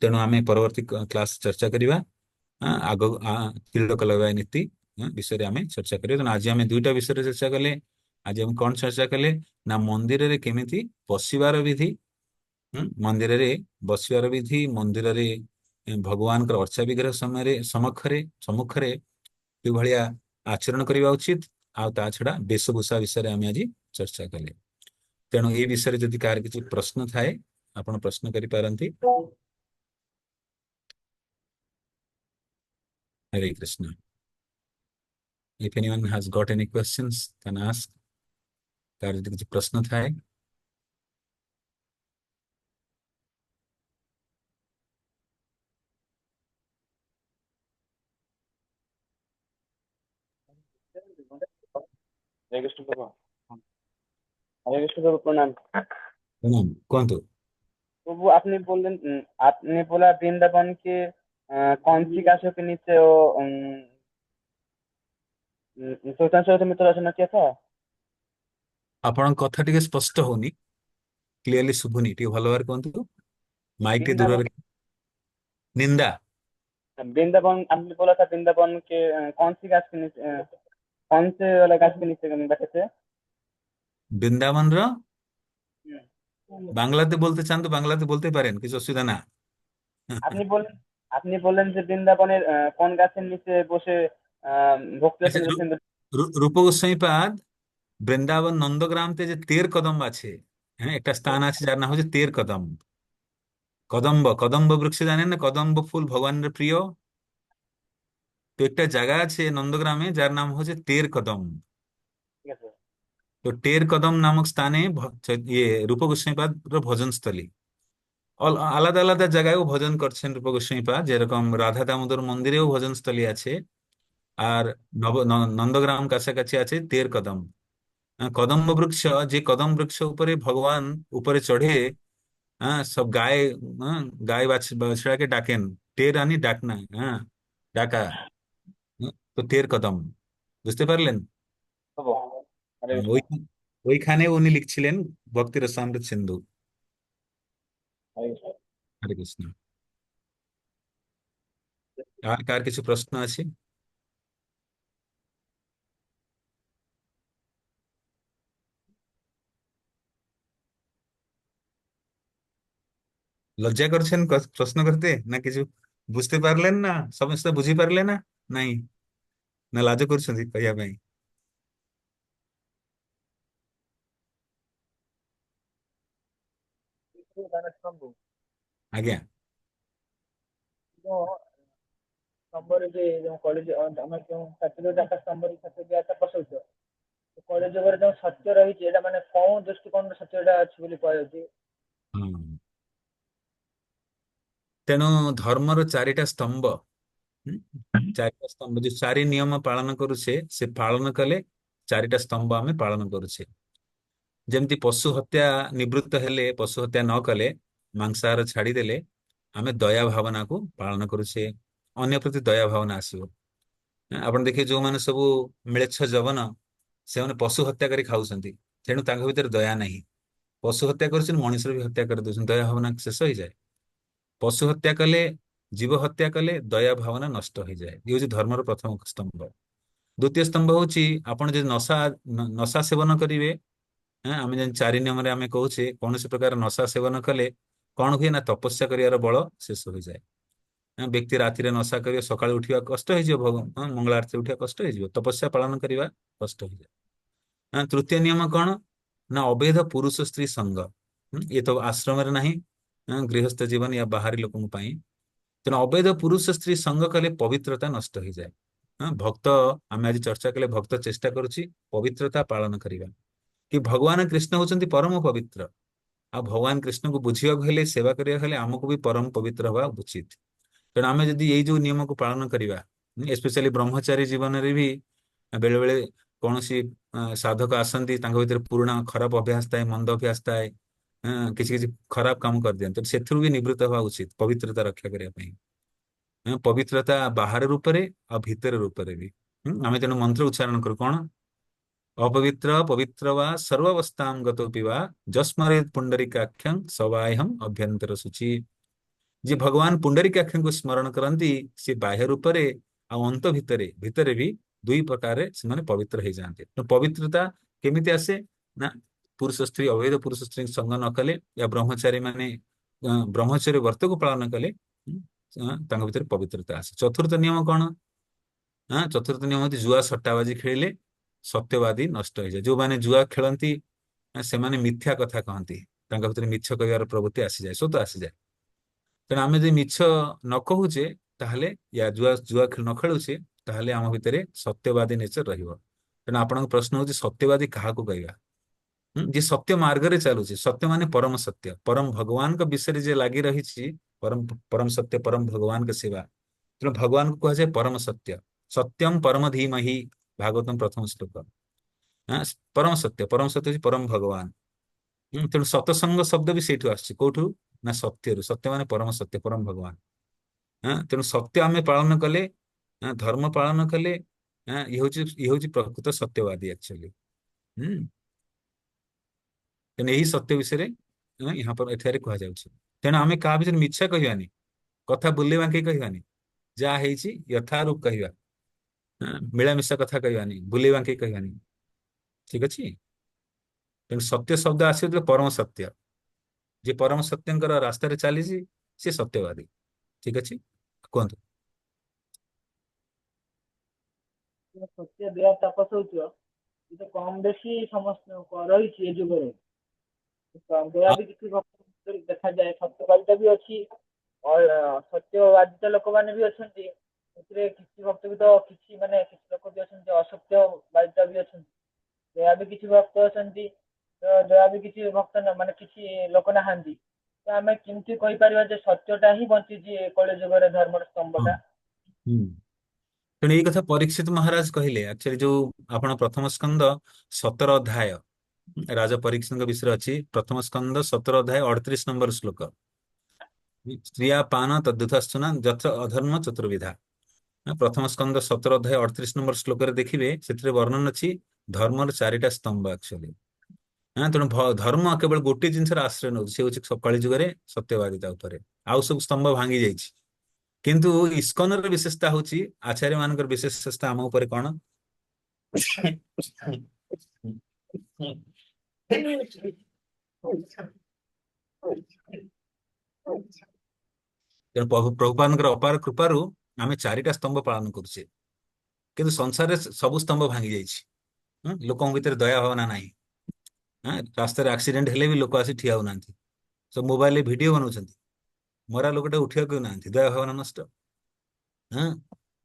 ତେଣୁ ଆମେ ପରବର୍ତ୍ତୀ କ୍ଲାସ ଚର୍ଚ୍ଚା କରିବା ତିଳକ ଲଗାଇବା ନୀତି ବିଷୟରେ ଆମେ ଚର୍ଚ୍ଚା କରିବା। ତେଣୁ ଆଜି ଆମେ ଦୁଇଟା ବିଷୟରେ ଚର୍ଚ୍ଚା କଲେ। आज हम कौन चर्चा कले ना मंदिर रे केमिति बसिबार विधि। मंदिर रे बसिबार विधि, मंदिर रे भगवान अर्चा विग्रह समय सम्मुखरे किभलिया आचरण करवा उचित, आ ता छड़ा वेशभूषा विषय आम आज चर्चा कले। तेणु ए विषय जदि कार किसी प्रश्न थाए आपण प्रश्न करि पारंती। Hare Krishna. If anyone has got any questions, can ask. कार यदि किसी प्रश्न थाए। हरे कृष्ण प्रभु। हरे कृष्ण प्रभु प्रणाम। प्रणाम, कहतु। प्रभु आपने बोला वृंदावन के कौन सी काशियों के नीचे वो सुल्तान चौथ में तो रचना किया था। आपण कथा टिके स्पष्ट होनी, क्लियरली शुभुनी, टिके भलो भाବରେ कहतु। माइक टे दूर वृंदावन। रखि। निंदा। वृंदावन आपने बोला था वृंदावन के कौन सी काश के नीचे कौन से वाला काश के नीचे बैठे थे। বৃন্দাবন র हम्म। বাংলাতে বলতে চান তো বাংলাতে বলতে পারেন, কিছু অসুবিধা না। আপনি বললেন আপনি বললেন যে বৃন্দাবনের কোন গাছের নিচে বসে ভক্তি আচ্ছা, রচনা করেছেন। রূপ গোস্বামী পাদ বৃন্দাবন নন্দগ্রাম তে যে 13 কদম আছে, হ্যাঁ একটা স্থান আছে যার নাম হচ্ছে 13 কদম। কদম্ব কদম্ব বৃক্ষ জানেন না, কদম্ব ফুল ভগবানের প্রিয়। তো একটা জায়গা আছে নন্দগ্রামে যার নাম হচ্ছে 13 কদম। ঠিক আছে। তো 13 কদম নামক স্থানে ইয়ে রূপ গোস্বামী পাদ ভজন স্থলী। আলাদা আলাদা জায়গায়ও ভজন করছেন রূপ গোস্বামী পাদ, যেরকম রাধা দামোদর মন্দিরেও ভজন স্থলী আছে। আর নন্দগ্রাম কাছাকাছি আছে 13 কদম। কদম্ব বৃক্ষ, যে কদম বৃক্ষ উপরে ভগবান উপরে চড়ে, হ্যাঁ সব গায়ে, হ্যাঁ গায়ে বাছড়াকে ডাকেন। টের আনি ডাক না, হ্যাঁ ডাকা। তো 13 কদম, বুঝতে পারলেন? প্রভু হরে কৃষ্ণ। ওই ওইখানে উনি লিখছিলেন ভক্তি রসামৃত সিন্ধু। হরে কৃষ্ণ। হরে কৃষ্ণ। আর কার কিছু প্রশ্ন আছে? লজ্জা করছেন প্রশ্ন করতে, না কিছু বুঝতে পারলেন না, সমস্ত বুঝি পারলে না? নাই, না লাଜ କରୁଛନ୍ତି କହିବା ପାଇଁ? ଆଜ୍ଞା। स्तंभରେ ଯେ ଯୋଉ କଳି ଆମର ଯୋଉ ଚାରିଟା ସ୍ତମ୍ଭରେ ସତ୍ୟ ଦିଆଟା ପଶଉଛ କଳି ଯୁଗରେ ଯୋଉ ସତ୍ୟ ରହିଛି ଏଇଟା ମାନେ କୋଉ ଦୃଷ୍ଟିକୋଣରୁ ସତ୍ୟଟା ଅଛି ବୋଲି କୁହାଯାଉଛି। ହଁ, ତେଣୁ ଧର୍ମର ଚାରିଟା ସ୍ତମ୍ଭ, ହୁଁ, ଚାରିଟା ସ୍ତମ୍ଭ ଯୋଉ ଚାରି ନିୟମ ପାଳନ କରୁଛେ, ସେ ପାଳନ କଲେ ଚାରିଟା ସ୍ତମ୍ଭ ଆମେ ପାଳନ କରୁଛେ। ଯେମିତି ପଶୁ ହତ୍ୟା ନିବୃତ୍ତ ହେଲେ, ପଶୁ ହତ୍ୟା ନ କଲେ, ମାଂସାହାର ଛାଡିଦେଲେ ଆମେ ଦୟା ଭାବନାକୁ ପାଳନ କରୁଛେ, ଅନ୍ୟ ପ୍ରତି ଦୟା ଭାବନା ଆସିବ। ଆପଣ ଦେଖିବେ ଯୋଉମାନେ ସବୁ ମ୍ଲେଚ୍ଛ ଯବନ, ସେମାନେ ପଶୁ ହତ୍ୟା କରି ଖାଉଛନ୍ତି, ତେଣୁ ତାଙ୍କ ଭିତରେ ଦୟା ନାହିଁ। ପଶୁ ହତ୍ୟା କରୁଛନ୍ତି, ମଣିଷର ବି ହତ୍ୟା କରିଦଉଛନ୍ତି, ଦୟା ଭାବନା ଶେଷ ହେଇଯାଏ। ପଶୁ ହତ୍ୟା କଲେ, ଜୀବ ହତ୍ୟା କଲେ ଦୟା ଭାବନା ନଷ୍ଟ ହେଇଯାଏ। ଇଏ ହଉଛି ଧର୍ମର ପ୍ରଥମ ସ୍ତମ୍ଭ। ଦ୍ଵିତୀୟ ସ୍ତମ୍ଭ ହଉଛି ଆପଣ ଯଦି ନଶା ସେବନ କରିବେ। ହଁ, ଆମେ ଯେମିତି ଚାରି ନିୟମରେ ଆମେ କହୁଛେ, କୌଣସି ପ୍ରକାର ନଶା ସେବନ କଲେ କଣ ହୁଏ ନା ତପସ୍ୟା କରିବାର ବଳ ଶେଷ ହୋଇଯାଏ। ବ୍ୟକ୍ତି ରାତିରେ ନଶା କରିବ, ସକାଳୁ ଉଠିବା କଷ୍ଟ ହେଇଯିବ, ମଙ୍ଗଳ ଆରତୀରେ ଉଠିବା କଷ୍ଟ ହେଇଯିବ, ତପସ୍ୟା ପାଳନ କରିବା କଷ୍ଟ ହେଇଯାଏ। ତୃତୀୟ ନିୟମ କଣ ନା ଅବୈଧ ପୁରୁଷ ସ୍ତ୍ରୀ ସଙ୍ଗ। ଇଏ ତ ଆଶ୍ରମରେ ନାହିଁ, ଗୃହସ୍ଥ ଜୀବନ ୟା ବାହାରି ଲୋକଙ୍କ ପାଇଁ। ତେଣୁ ଅବୈଧ ପୁରୁଷ ସ୍ତ୍ରୀ ସଙ୍ଗ କଲେ ପବିତ୍ରତା ନଷ୍ଟ ହେଇଯାଏ। ଭକ୍ତ, ଆମେ ଆଜି ଚର୍ଚ୍ଚା କଲେ ଭକ୍ତ ଚେଷ୍ଟା କରୁଛି ପବିତ୍ରତା ପାଳନ କରିବା, କି ଭଗବାନ କୃଷ୍ଣ ହଉଛନ୍ତି ପରମ ପବିତ୍ର। ଆଉ ଭଗବାନ କୃଷ୍ଣଙ୍କୁ ବୁଝିବାକୁ ହେଲେ, ସେବା କରିବାକୁ ହେଲେ ଆମକୁ ବି ପରମ ପବିତ୍ର ହବା ଉଚିତ। ତେଣୁ ଆମେ ଯଦି ଏଇ ଯୋଉ ନିୟମକୁ ପାଳନ କରିବା, ଏସ୍ପେଶାଲି ବ୍ରହ୍ମଚାରୀ ଜୀବନରେ ବି ବେଳେ ବେଳେ କୌଣସି ସାଧକ ଆସନ୍ତି, ତାଙ୍କ ଭିତରେ ପୁରୁଣା ଖରାପ ଅଭ୍ୟାସ ଥାଏ, ମନ୍ଦ ଅଭ୍ୟାସ ଥାଏ, କିଛି କିଛି ଖରାପ କାମ କରିଦିଅନ୍ତି, ତେଣୁ ସେଥିରୁ ବି ନିବୃତ୍ତ ହବା ଉଚିତ ପବିତ୍ରତା ରକ୍ଷା କରିବା ପାଇଁ। ପବିତ୍ରତା ବାହାର ରୂପରେ ଆଉ ଭିତର ରୂପରେ ବି। ଆମେ ତେଣୁ ମନ୍ତ୍ର ଉଚ୍ଚାରଣ କରୁ କଣ? ଅପବିତ୍ର ପବିତ୍ର ବା ସର୍ବାବସ୍ଥାଂ ଗତୋପି ବା ଯସ୍ମରେତ୍ ପୁଣ୍ଡରୀକାକ୍ଷଂ ସବାହ୍ୟଂ ଅଭ୍ୟନ୍ତର ଶୁଚି। ଯେ ଭଗବାନ ପୁଣ୍ଡରୀକାକ୍ଷଙ୍କୁ ସ୍ମରଣ କରନ୍ତି, ସେ ବାହ୍ୟ ରୂପରେ ଆଉ ଅନ୍ତ ଭିତରେ ଭିତରେ ବି ଦୁଇ ପ୍ରକାରରେ ସେମାନେ ପବିତ୍ର ହେଇଯାଆନ୍ତି। ତେଣୁ ପବିତ୍ରତା କେମିତି ଆସେ ନା ପୁରୁଷ ସ୍ତ୍ରୀ ଅବୈଧ ପୁରୁଷ ସ୍ତ୍ରୀ ସଙ୍ଗ ନ କଲେ ୟା ବ୍ରହ୍ମଚାରୀ ମାନେ ବ୍ରହ୍ମଚର୍ୟ ବ୍ରତକୁ ପାଳନ କଲେ ତାଙ୍କ ଭିତରେ ପବିତ୍ରତା ଆସେ। ଚତୁର୍ଥ ନିୟମ କଣ? ଚତୁର୍ଥ ନିୟମ ହଉଛି ଜୁଆ ସଟ୍ଟାବାଜି ଖେଳିଲେ ସତ୍ୟବାଦୀ ନଷ୍ଟ ହେଇଯାଏ। ଯୋଉମାନେ ଜୁଆ ଖେଳନ୍ତି ସେମାନେ ମିଥ୍ୟା କଥା କହନ୍ତି, ତାଙ୍କ ଭିତରେ ମିଛ କହିବାର ପ୍ରବୃତ୍ତି ଆସିଯାଏ, ସତ ଆସିଯାଏ। ତେଣୁ ଆମେ ଯଦି ମିଛ ନ କହୁଛେ ତାହେଲେ ୟା ଜୁଆ ଜୁଆ ନ ଖେଳୁଛେ ତାହେଲେ ଆମ ଭିତରେ ସତ୍ୟବାଦୀ ନେଚର ରହିବ। ତେଣୁ ଆପଣଙ୍କ ପ୍ରଶ୍ନ ହଉଛି ସତ୍ୟବାଦୀ କାହାକୁ କହିବା? ଯିଏ ସତ୍ୟ ମାର୍ଗରେ ଚାଲୁଛି, ସତ୍ୟ ମାନେ ପରମ ସତ୍ୟ, ପରମ ଭଗବାନଙ୍କ ବିଷୟରେ ଯିଏ ଲାଗି ରହିଛି, ପରମ ପରମ ସତ୍ୟ ପରମ ଭଗବାନଙ୍କ ସେବା। ତେଣୁ ଭଗବାନଙ୍କୁ କୁହାଯାଏ ପରମ ସତ୍ୟ। ସତ୍ୟମ ପରମ ଧୀମହି, ଭାଗବତମ ପ୍ରଥମ ଶ୍ଲୋକ। ପରମ ସତ୍ୟ, ପରମ ସତ୍ୟ ହଉଛି ପରମ ଭଗବାନ। ତେଣୁ ସତସଙ୍ଗ ଶବ୍ଦ ବି ସେଇଠୁ ଆସିଛି। କୋଉଠୁ? ନା ସତ୍ୟରୁ। ସତ୍ୟ ମାନେ ପରମ ସତ୍ୟ, ପରମ ଭଗବାନ। ତେଣୁ ସତ୍ୟ ଆମେ ପାଳନ କଲେ, ଧର୍ମ ପାଳନ କଲେ, ଇଏ ହଉଛି ପ୍ରକୃତ ସତ୍ୟବାଦୀ ଆକ୍ଚୁଆଲି। ହୁଁ ତେଣୁ ଏହି ସତ୍ୟ ବିଷୟରେ ଏଠାରେ କୁହାଯାଉଛି। ତେଣୁ ଆମେ କାହା ଭିତରେ ମିଛ କହିବାନି, କଥା ବୁଲେଇ ବାଙ୍କେଇ କହିବାନି, ଯାହା ହେଇଛି ଯଥାରୂପ କହିବା। ମିଳାମିଶା କଥା କହିବାନି, ବୁଲେଇ ବାଙ୍କେଇ କହିବାନି। ଠିକ ଅଛି। ତେଣୁ ସତ୍ୟ ଶବ୍ଦ ଆସିବ ଯେତେବେଳେ ପରମ ସତ୍ୟ, ଯେ ପରମ ସତ୍ୟଙ୍କର ରାସ୍ତାରେ ଚାଲିଛି ସେ ସତ୍ୟବାଦୀ। ଠିକ ଅଛି, କୁହନ୍ତୁ। ସତ୍ୟ ଦେହ ତାପସ ହଉଥିବ, କିନ୍ତୁ କମ ବେଶୀ ସମସ୍ତ ରହିଛି ଏ ଯୁଗରେ। ଦୟା ହଁ ବି କିଛି ଭକ୍ତ ଦେଖାଯାଏ, ସତ୍ୟବାଦିତା ବି ଅଛି, ସତ୍ୟବାଦିତା ଲୋକମାନେ ବି ଅଛନ୍ତି। ସେଥିରେ କିଛି ଭକ୍ତ ବି ତ କିଛି ମାନେ କିଛି ଲୋକ ବି ଅଛନ୍ତି ଅସତ୍ୟ ବାଦିତା ବି ଅଛନ୍ତି। ଦୟା ବି କିଛି ଭକ୍ତ ଅଛନ୍ତି, ତ ଦୟା ବି କିଛି ଭକ୍ତ ମାନେ କିଛି ଲୋକ ନାହାନ୍ତି। ତ ଆମେ କେମିତି କହିପାରିବା ଯେ ସତ୍ୟଟା ହିଁ ବଞ୍ଚିଛି ଏ କଳି ଯୁଗରେ ଧର୍ମର ହଁ। ସ୍ତମ୍ଭଟା? ହୁଁ। ତେଣୁ ଏଇ କଥା ପରୀକ୍ଷିତ ମହାରାଜ କହିଲେ। ଆକ୍ଚୁଆଲି ଯୋଉ ଆପଣ ପ୍ରଥମ ସ୍କନ୍ଦ 17 ଅଧ୍ୟାୟ ରାଜା ପରୀକ୍ଷିତଙ୍କ ବିଷୟରେ ଅଛି। ପ୍ରଥମ ସ୍କନ୍ଦ 17 ଅଧ୍ୟାୟ 38 ନମ୍ବର ଶ୍ଲୋକ। ସ୍ତ୍ରିୟା ପାନ ତଦ୍ଦୁତଶ୍ଚନା ଯଥ ଅଧର୍ମ ଚତୁର୍ବିଧା। ପ୍ରଥମ ସ୍କନ୍ଦ 17 ଅଧ୍ୟାୟ 38 ନମ୍ବର ଶ୍ଲୋକରେ ଦେଖିବେ, ସେଥିରେ ବର୍ଣ୍ଣନା ଅଛି ଧର୍ମର 4ଟା ସ୍ତମ୍ଭ ଆକ୍ଚୁଆଲି। ତେଣୁ ଧର୍ମ କେବଳ ଗୋଟେ ଜିନିଷର ଆଶ୍ରୟ ନେଉଛି, ସେ ହଉଛି କଳି ଯୁଗରେ ସତ୍ୟବାଦିତା ଉପରେ। ଆଉ ସବୁ ସ୍ତମ୍ଭ ଭାଙ୍ଗି ଯାଇଛି। କିନ୍ତୁ ଇସ୍କନର ବିଶେଷତା ହଉଛି, ଆଚାର୍ୟ ମାନଙ୍କର ବିଶେଷତା ଆମ ଉପରେ କଣ? ତେଣୁ ପ୍ରଭୁପାଦଙ୍କର ଅପାର କୃପାରୁ ଆମେ 4ଟା ସ୍ତମ୍ଭ ପାଳନ କରୁଛେ। କିନ୍ତୁ ସଂସାରରେ ସବୁ ସ୍ତମ୍ଭ ଭାଙ୍ଗି ଯାଇଛି। ଲୋକଙ୍କ ଭିତରେ ଦୟା ଭାବନା ନାହିଁ। ରାସ୍ତାରେ ଆକ୍ସିଡେଣ୍ଟ ହେଲେ ବି ଲୋକ ଆସି ଠିଆ ହଉନାହାନ୍ତି, ସବୁ ମୋବାଇଲରେ ଭିଡିଓ ବନଉଛନ୍ତି। ମରା ଲୋକଟା ଉଠିବାକୁ ନାହାନ୍ତି, ଦୟା ଭାବନା ନଷ୍ଟ। ହଁ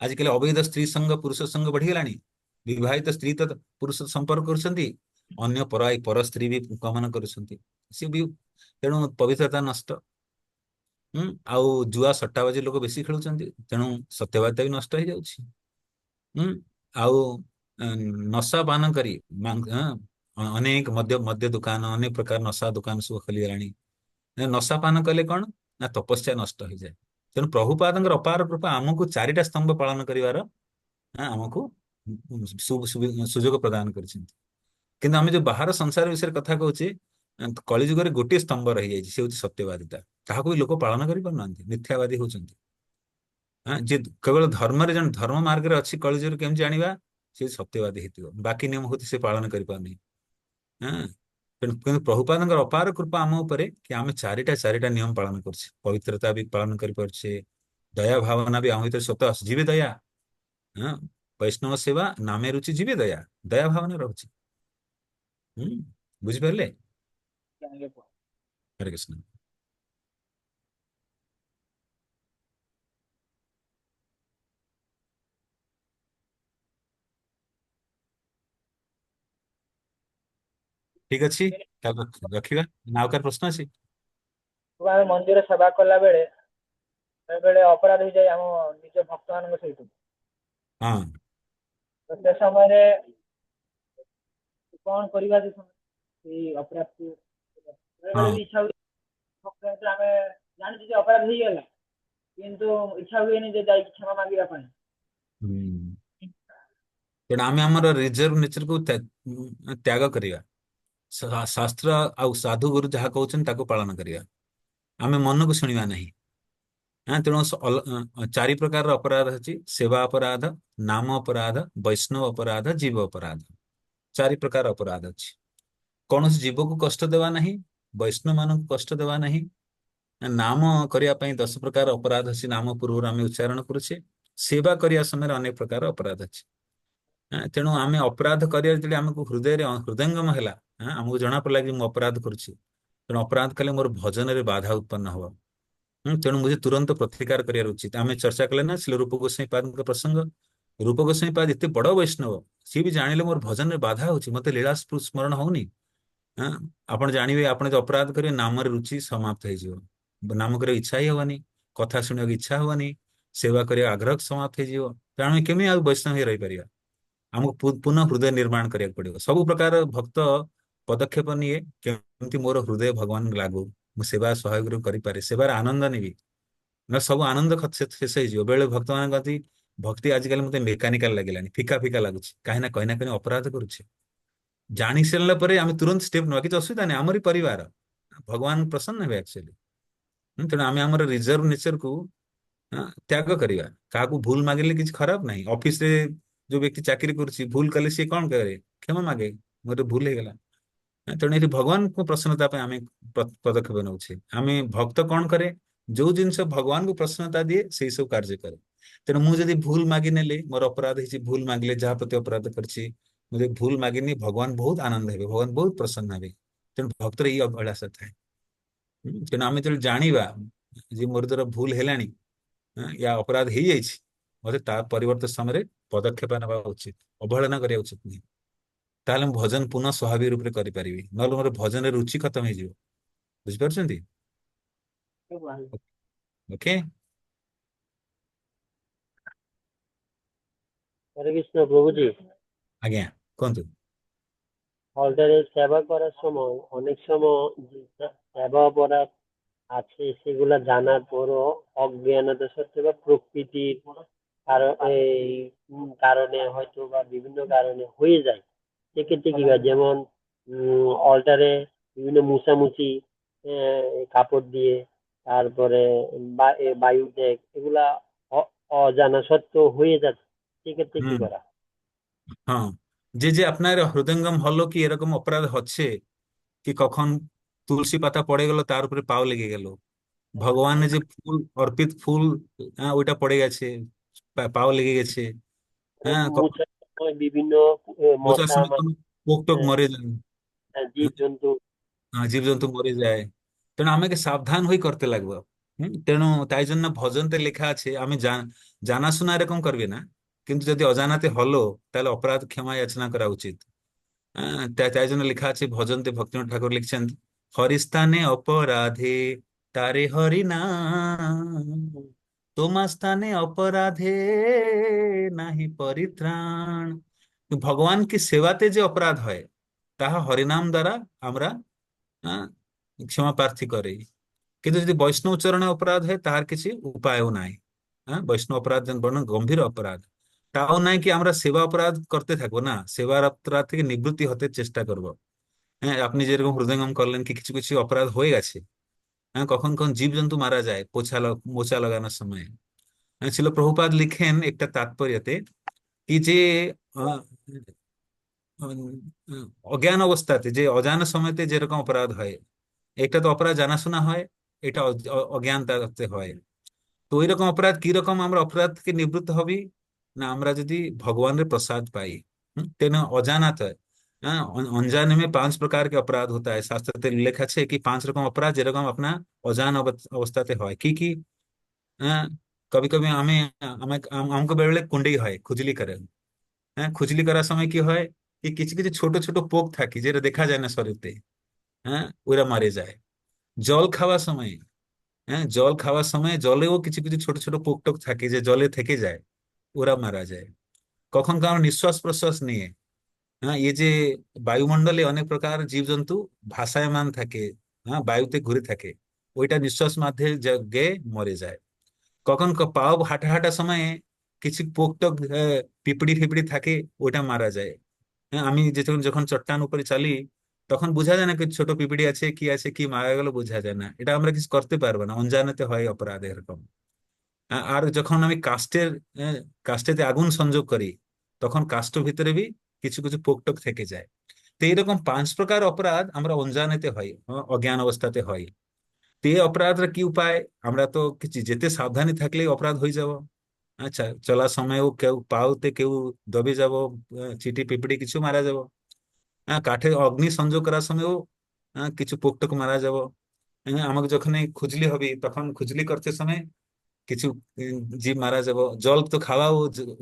ଆଜିକାଲି ଅବୈଧ ସ୍ତ୍ରୀ ସଙ୍ଗ ପୁରୁଷ ସଙ୍ଗ ବଢିଗଲାଣି। ବିବାହିତ ସ୍ତ୍ରୀ ତ ପୁରୁଷ ସମ୍ପର୍କ କରୁଛନ୍ତି, ଅନ୍ୟ ପର ସ୍ତ୍ରୀ ବି ଗମନ କରୁଛନ୍ତି। ସେ ବି ତେଣୁ ପବିତ୍ରତା ନଷ୍ଟ। ଆଉ ଜୁଆ ସଟ୍ଟାବାଜି ଲୋକ ବେଶୀ ଖେଳୁଛନ୍ତି, ତେଣୁ ସତ୍ୟବାଦିତା ବି ନଷ୍ଟ ହେଇଯାଉଛି। ଆଉ ନଶା ପାନ କରି ଅନେକ ମଦ୍ୟ ଦୋକାନ, ଅନେକ ପ୍ରକାର ନଶା ଦୋକାନ ସବୁ ଖୋଲିଗଲାଣି। ନଶା ପାନ କଲେ କଣ ନା ତପସ୍ୟା ନଷ୍ଟ ହେଇଯାଏ। ତେଣୁ ପ୍ରଭୁପାଦଙ୍କର ଅପାର କୃପା ଆମକୁ 4ଟା ସ୍ତମ୍ଭ ପାଳନ କରିବାର ଆମକୁ ସୁଯୋଗ ପ୍ରଦାନ କରିଛନ୍ତି। କିନ୍ତୁ ଆମେ ଯୋଉ ବାହାର ସଂସାର ବିଷୟରେ କଥା କହୁଛେ, କଳି ଯୁଗରେ ଗୋଟିଏ ସ୍ତମ୍ଭ ରହିଯାଇଛି, ସେ ହଉଛି ସତ୍ୟବାଦିତା। ତାହାକୁ ବି ଲୋକ ପାଳନ କରିପାରୁନାହାନ୍ତି, ମିଥ୍ୟାବାଦୀ ହଉଛନ୍ତି। ଯେ କେବଳ ଧର୍ମରେ, ଜଣେ ଧର୍ମ ମାର୍ଗରେ ଅଛି କଳିଯୁଗରେ କେମିତି ଜାଣିବା? ସେ ସତ୍ୟବାଦୀ ହେଇଥିବ। ବାକି ନିୟମ ହଉଛି ସେ ପାଳନ କରିପାରୁନି। କିନ୍ତୁ ପ୍ରଭୁପାଦଙ୍କର ଅପାର କୃପା ଆମ ଉପରେ କି ଆମେ 4ଟା ନିୟମ ପାଳନ କରୁଛେ, ପବିତ୍ରତା ବି ପାଳନ କରିପାରୁଛେ, ଦୟା ଭାବନା ବି ଆମ ଭିତରେ ସ୍ୱତଃ ଆସୁଛି। ଯିବେ ଦୟା, ବୈଷ୍ଣବ ସେବା ନାମେ ରୁଚି ଯିବେ ଦୟା, ଦୟା ଭାବନା ରହୁଛି। ବୁଝିପାରିଲେ? ହରେ କୃଷ୍ଣ। ଠିକ ଅଛି, ତାହେଲେ ରଖିବା ନା ଆଉ କାହାର ପ୍ରଶ୍ନ ଅଛି? ଆମେ ମନ୍ଦିର ସେବା କଲା ବେଳେ ବେଳେ ବେଳେ ଅପରାଧ ହେଇଯାଏ ଆମ ନିଜ ଭକ୍ତ ମାନଙ୍କ ସହିତ। ହଁ। ତ ସେ ସମୟରେ କଣ କରିବା ଯେ ସେଇ ଅପରାଧକୁ? ବେଳେବେଳେ ହଁ। ବି ଇଚ୍ଛା ହୁଏ ଆମେ ଜାଣିଛୁ ଯେ ଅପରାଧ ହେଇଗଲା, କିନ୍ତୁ ଇଚ୍ଛା ହୁଏନି ଯେ ଯାଇକି କ୍ଷମା ମାଗିବା ପାଇଁ। ହୁଁ। ତେଣୁ ଆମେ ଆମର ରିଜର୍ଭ ନେଚରକୁ ତ୍ୟାଗ କରିବା। ଶାସ୍ତ୍ର ଆଉ ସାଧୁ ଗୁରୁ ଯାହା କହୁଛନ୍ତି ତାକୁ ପାଳନ କରିବା। ଆମେ ମନକୁ ଶୁଣିବା ନାହିଁ। ତେଣୁ 4 ପ୍ରକାରର ଅପରାଧ ଅଛି: ସେବା ଅପରାଧ, ନାମ ଅପରାଧ, ବୈଷ୍ଣବ ଅପରାଧ, ଜୀବ ଅପରାଧ। ଚାରି ପ୍ରକାର ଅପରାଧ ଅଛି। କୌଣସି ଜୀବକୁ କଷ୍ଟ ଦେବା ନାହିଁ, ବୈଷ୍ଣବ ମାନଙ୍କୁ କଷ୍ଟ ଦେବା ନାହିଁ, ନାମ କରିବା ପାଇଁ 10 ପ୍ରକାର ଅପରାଧ ଅଛି, ନାମ ପୂର୍ବରୁ ଆମେ ଉଚ୍ଚାରଣ କରୁଛେ, ସେବା କରିବା ସମୟରେ ଅନେକ ପ୍ରକାର ଅପରାଧ ଅଛି। ତେଣୁ ଆମେ ଅପରାଧ କରିବା ଯେତେବେଳେ ଆମକୁ ହୃଦୟରେ ହୃଦୟଙ୍ଗମ ହେଲା, ଆମକୁ ଜଣା ପଡିଲା କି ମୁଁ ଅପରାଧ କରୁଛି, ତେଣୁ ଅପରାଧ କଲେ ମୋର ଭଜନରେ ବାଧା ଉତ୍ପନ୍ନ ହବ। ତେଣୁ ମୁझे ତୁରନ୍ତ ପ୍ରତିକାର କରିବାର ଉଚିତ। ଆମେ ଚର୍ଚ୍ଚା କଲେ ନା ଶ୍ରୀ ରୂପ ଗୋସ୍ୱାମୀ ପାଦଙ୍କ ପ୍ରସଙ୍ଗ। ରୂପ ଗୋସ୍ୱାମୀ ପାଦ ଏତେ ବଡ ବୈଷ୍ଣବ, ସିଏ ବି ଜାଣିଲେ ମୋର ଭଜନରେ ବାଧା ହଉଛି, ମତେ ଲୀଳା ସ୍ମରଣ ହଉନି। ହଁ, ଆପଣ ଜାଣିବେ, ଆପଣ ଯଦି ଅପରାଧ କରିବେ ନାମରେ ରୁଚି ସମାପ୍ତ ହେଇଯିବ, ନାମ କରିବାକୁ ଇଚ୍ଛା ହିଁ ହବନି, କଥା ଶୁଣିବାକୁ ଇଚ୍ଛା ହବନି, ସେବା କରିବା ଆଗ୍ରହ ସମାପ୍ତ ହେଇଯିବ। ତେଣୁ ଆମେ କେମିତି ଆଉ ବୈଷ୍ଣବ ହେଇ ରହିପାରିବା? ଆମକୁ ପୁନଃ ହୃଦୟ ନିର୍ମାଣ କରିବାକୁ ପଡିବ। ସବୁ ପ୍ରକାର ଭକ୍ତ ପଦକ୍ଷେପ ନିଏ, କେମିତି ମୋର ହୃଦୟ ଭଗବାନ ଲାଗୁ, ମୁଁ ସେବା ସହଯୋଗ କରିପାରେ, ସେବାର ଆନନ୍ଦ ନେବି। ନା ସବୁ ଆନନ୍ଦ ଶେଷ ହେଇଯିବ। ବେଳେ ଭକ୍ତ ମାନେ କହନ୍ତି ଭକ୍ତି ଆଜିକାଲି ମତେ ମେକାନିକାଲ ଲାଗିଲାଣି, ଫିକା ଫିକା ଲାଗୁଛି, କାହିଁକି ନା କहीं ଅପରାଧ କରୁଛେ। ଜାଣି ସାରିଲା ପରେ ଆମେ ତୁରନ୍ତ ଷ୍ଟେପ ନେବା, କିଛି ଅସୁବିଧା ନାହିଁ, ଆମରି ପରିବାର, ଭଗବାନ ପ୍ରସନ୍ନ ହେବେ ଆକ୍ଚୁଆଲି। ତେଣୁ ଆମେ ଆମର ରିଜର୍ଭ ନେଚରକୁ ତ୍ୟାଗ କରିବା। କାହାକୁ ଭୁଲ ମାଗିଲେ କିଛି ଖରାପ ନାହିଁ। ଅଫିସରେ ଯୋଉ ବ୍ୟକ୍ତି ଚାକିରି କରୁଛି, ଭୁଲ କଲେ ସିଏ କଣ କରେ? କ୍ଷମା ମାଗେ, ମୋର ଭୁଲ ହେଇଗଲା। ତେଣୁ ଏଠି ଭଗବାନଙ୍କ ପ୍ରସନ୍ନତା ପାଇଁ ଆମେ ପଦକ୍ଷେପ ନେଉଛେ। ଆମେ ଭକ୍ତ କଣ କରେ? ଯୋଉ ଜିନିଷ ଭଗବାନଙ୍କୁ ପ୍ରସନ୍ନତା ଦିଏ ସେଇ ସବୁ କାର୍ଯ୍ୟ କରେ। ତେଣୁ ମୁଁ ଯଦି ଭୁଲ ମାଗି ନେଲି, ମୋର ଅପରାଧ ହେଇଛି, ଭୁଲ ମାଗିଲେ ଯାହା ପ୍ରତି ଅପରାଧ କରିଛି, ମୁଁ ଯଦି ଭୁଲ ମାଗିନି, ଭଗବାନ ବହୁତ ଆନନ୍ଦ ହେବେ, ଭଗବାନ ବହୁତ ପ୍ରସନ୍ନ ହେବେ। ତେଣୁ ଭକ୍ତର ଏଇ ଅଭିଳାଷ ଥାଏ। ତେଣୁ ଆମେ ଯେତେବେଳେ ଜାଣିବା ଯେ ମୋର ଦ୍ୱାରା ଭୁଲ ହେଲାଣି, ୟା ଅପରାଧ ହେଇଯାଇଛି, ମତେ ତା ପରିବର୍ତ୍ତେ ସମୟରେ ପଦକ୍ଷେପ ନେବା ଉଚିତ, ଅବହେଳନା କରିବା ଉଚିତ ନୁହେଁ। ତାହେଲେ ମୁଁ ଭଜନ ପୁନଃ ସ୍ୱାଭାବିକ ରୂପରେ କରିପାରିବି, ନହେଲେ ମୋର ଭଜନରେ ରୁଚି ଖତମ ହେଇଯିବ। ବୁଝିପାରୁଛନ୍ତି? ଓକେ। হরে কৃষ্ণ প্রভুজি। ଆଜ୍ଞା, କୁହନ୍ତୁ। অলটারে সেবা করার সময় অনেক সময় যে সেবা অপরাধ আছে সেগুলা জানার পরও অজ্ঞানতা সত্ত্বেও বা প্রকৃতির এই কারণে হয়তো বা বিভিন্ন কারণে হয়ে যায়, সেক্ষেত্রে কি হয়? যেমন অল্টারে বিভিন্ন মুছামুছি কাপড় দিয়ে, তারপরে বায়ু দেখ, এগুলা অজানা সত্ত্বেও হয়ে যাচ্ছে, সেক্ষেত্রে কি হুম। করা? হ্যাঁ, যে আপনার হৃদয়ঙ্গম হলো কি এরকম অপরাধ হচ্ছে, কি কখন তুলসী পাতা পড়ে গেল, তার উপরে পাও লেগে গেল, ভগবানের যে ফুল, অর্পিত ফুল, ওইটা পড়ে গেছে, পাও লেগে গেছে। হ্যাঁ, মুছার সময় বিভিন্ন মোচার মশা সময় কোনো পোক টোক মরে যায়, জীব জন্তু। জীবজন্তু মরে যায়। তেଣୁ আমাকে সাবধান হয়ে করতে লাগবে। তেଣୁ তাই জন্য ভজনতে লেখা আছে, আমি জানাশোনা এরকম করবে না, কিন্তু যদি অজানাতে হলো, তাহলে অপরাধ ক্ষমা যাচনা করা উচিত। তাই জন্য লেখা আছে ভজনতে, ভক্তিনাথ ঠাকুর লিখছেন, হরিস্থানে অপরাধে তারে হরি নাম, তোমা স্থানে অপরাধে নাহি পরিত্রাণ। ভগবান কি সেবাতে যে অপরাধ হয়, তাহা হরিনাম দ্বারা আমরা আহ, ক্ষমা প্রার্থী করে। কিন্তু যদি বৈষ্ণব চরণে অপরাধ হয়, তাহার কিছু উপায়ও নাই। বৈষ্ণব অপরাধ যেন বর্ণ গম্ভীর অপরাধ, তাও নাই কি আমরা সেবা অপরাধ করতে থাকবো না, সেবার অপরাধ থেকে নিবৃত্তি হতে চেষ্টা করব। হ্যাঁ, আপনি যেরকম হৃদয়ঙ্গম করলেন কি কিছু কিছু অপরাধ হয়ে গেছে। হ্যাঁ, কখন কখন জীবজন্তু মারা যায় মোচা লাগানোর সময়। ছিল প্রভুপাদ লিখেন একটা তাৎপর্যতে, কি যে আহ, অজ্ঞান অবস্থাতে, যে অজানা সময়তে যেরকম অপরাধ হয়, একটা তো অপরাধ জানাশোনা হয়, এটা অজ্ঞানতাতে হয়। তো ওই রকম অপরাধ কি রকম আমরা অপরাধ থেকে নিবৃত্ত হবি? না, আমরা যদি ভগवान प्रसाद पाई। तेना अजानत है। अनजाने में 5 प्रकार के अपराध होता है, शास्त्र उल्लेख है कि 5 रकम अपराध যেরকম अपना অজান অবস্থাতে হয় কি কি। কবি কবি আমাকে বেরোলে কুন্ডেই হয়, খুজলি করে। খুজলি করার সময় কি হয়, কি কিছু কিছু ছোট ছোট পোক থাকে যেটা দেখা যায় না শরীরে। ওরা মারে যায়। জল খাওয়ার সময়, জল খাওয়ার সময় জলেও কিছু কিছু ছোট ছোট পোক টোক থাকে যে জলে থেকে যায়, ওরা মারা যায়। কখন কারণ নিঃশ্বাস প্রশ্বাস নিয়ে, এই যে বায়ুমণ্ডলে অনেক প্রকার জীবজন্তু ভাসমান থাকে, বায়ুতে ঘুরে থাকে, ওইটা নিঃশ্বাস মাধ্যমে গিয়ে মরে যায়। কখন পাও হাঁটা হাঁটা সময়ে কিছু পোক টোক, পিঁপড়ি ফিপড়ি থাকে, ওইটা মারা যায়। আমি যখন যখন চট্টান উপরে চালি, তখন বোঝা যায় না কি ছোট পিঁপড়ি আছে কি মারা গেল, বোঝা যায় না। এটা আমরা কিছু করতে পারবো না, অনজানাতে হয় অপরাধ এরকম। আর যখন আমি কাষ্ঠের, কাষ্ঠেতে আগুন সংযোগ করি, তখন কাষ্ঠ ভিতরে কিছু কিছু পোকটোক থেকে যায়। তো এইরকম 5 প্রকার অপরাধ আমরা অঞ্জানেতে হয়, অজ্ঞান অবস্থাতে হয়। তো এই অপরাধের কি উপায়? আমরা তো কিছু যেতে সাবধানে থাকলেই অপরাধ হয়ে যাব। আচ্ছা, চলার সময়ও কেউ পাওতে কেউ দবে যাব, চিটি পিঁপড়ে কিছু মারা যাব। হ্যাঁ, কাঠে অগ্নি সংযোগ করার সময়ও কিছু পোকটোক মারা যাব। হ্যাঁ, আমাকে যখন এই খুজলি হবে তখন খুজলি করতে সময় কিছু জীব মারা যাব। জল তো খাওয়া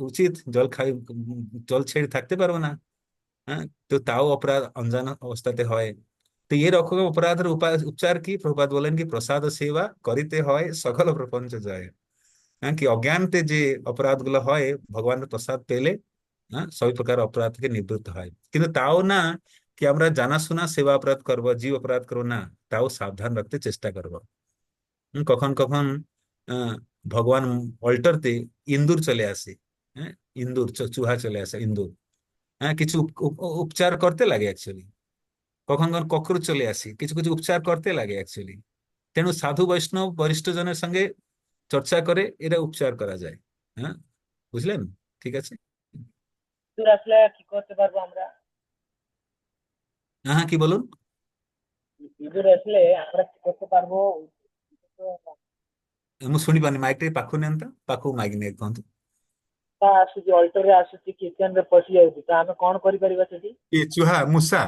উচিত, জল খাই, জল ছেড়ে থাকতে পারবো না। হ্যাঁ, তো তাও অপরাধ অঞ্জান অবস্থাতে হয়। তো এরকম অপরাধের উপায় উপচার কি? প্রভুপাদ বলেন কি প্রসাদ সেবা করিতে হয় সকল প্রপঞ্চ জয়। হ্যাঁ, কি অজ্ঞানতে যে অপরাধ গুলো হয় ভগবানের প্রসাদ পেলে, হ্যাঁ, সবই প্রকার অপরাধ থেকে নিবৃত্ত হয়। কিন্তু তাও না কি আমরা জানাশোনা সেবা অপরাধ করব, জীব অপরাধ করবো না, তাও সাবধান রাখতে চেষ্টা করব। কখন কখন আহ ভগবান অল্টারতে ইন্দুর চলে আসে। হ্যাঁ, ইন্দুর চুহা চলে আসে, ইন্দুর। হ্যাঁ, কিছু উপচার করতে লাগে অ্যাকচুয়ালি। কখন কখন ককরোচ চলে আসে, কিছু কিছু উপচার করতে লাগে অ্যাকচুয়ালি। তেণু সাধু বৈষ্ণব বরিষ্ঠ জনের সঙ্গে চর্চা করে এরা উপচার করা যায়। হ্যাঁ, বুঝলেন? ঠিক আছে। দূর আসলে কি করতে পারবো আমরা? হ্যাঁ হ্যাঁ, কি বলুন? ইঁদুর আসলে আমরা কি করতে পারবো? ମୁଁ ଶୁଣିପାରୁନି, ମାଇକ୍ ଟିକେ ପାଖକୁ ନିଅନ୍ତୁ, ପାଖକୁ ମାଇକ୍ ନେଇ କୁହନ୍ତୁ। ତା ଆସୁଛି ଅଲ୍ଟରରେ ଆସୁଛି, କିଚେନ ରେ ପଶି ଯାଉଛି, ତ ଆମେ କଣ କରିପାରିବା ସେଠି? କିଏ ଚୁହା ମୂଷା?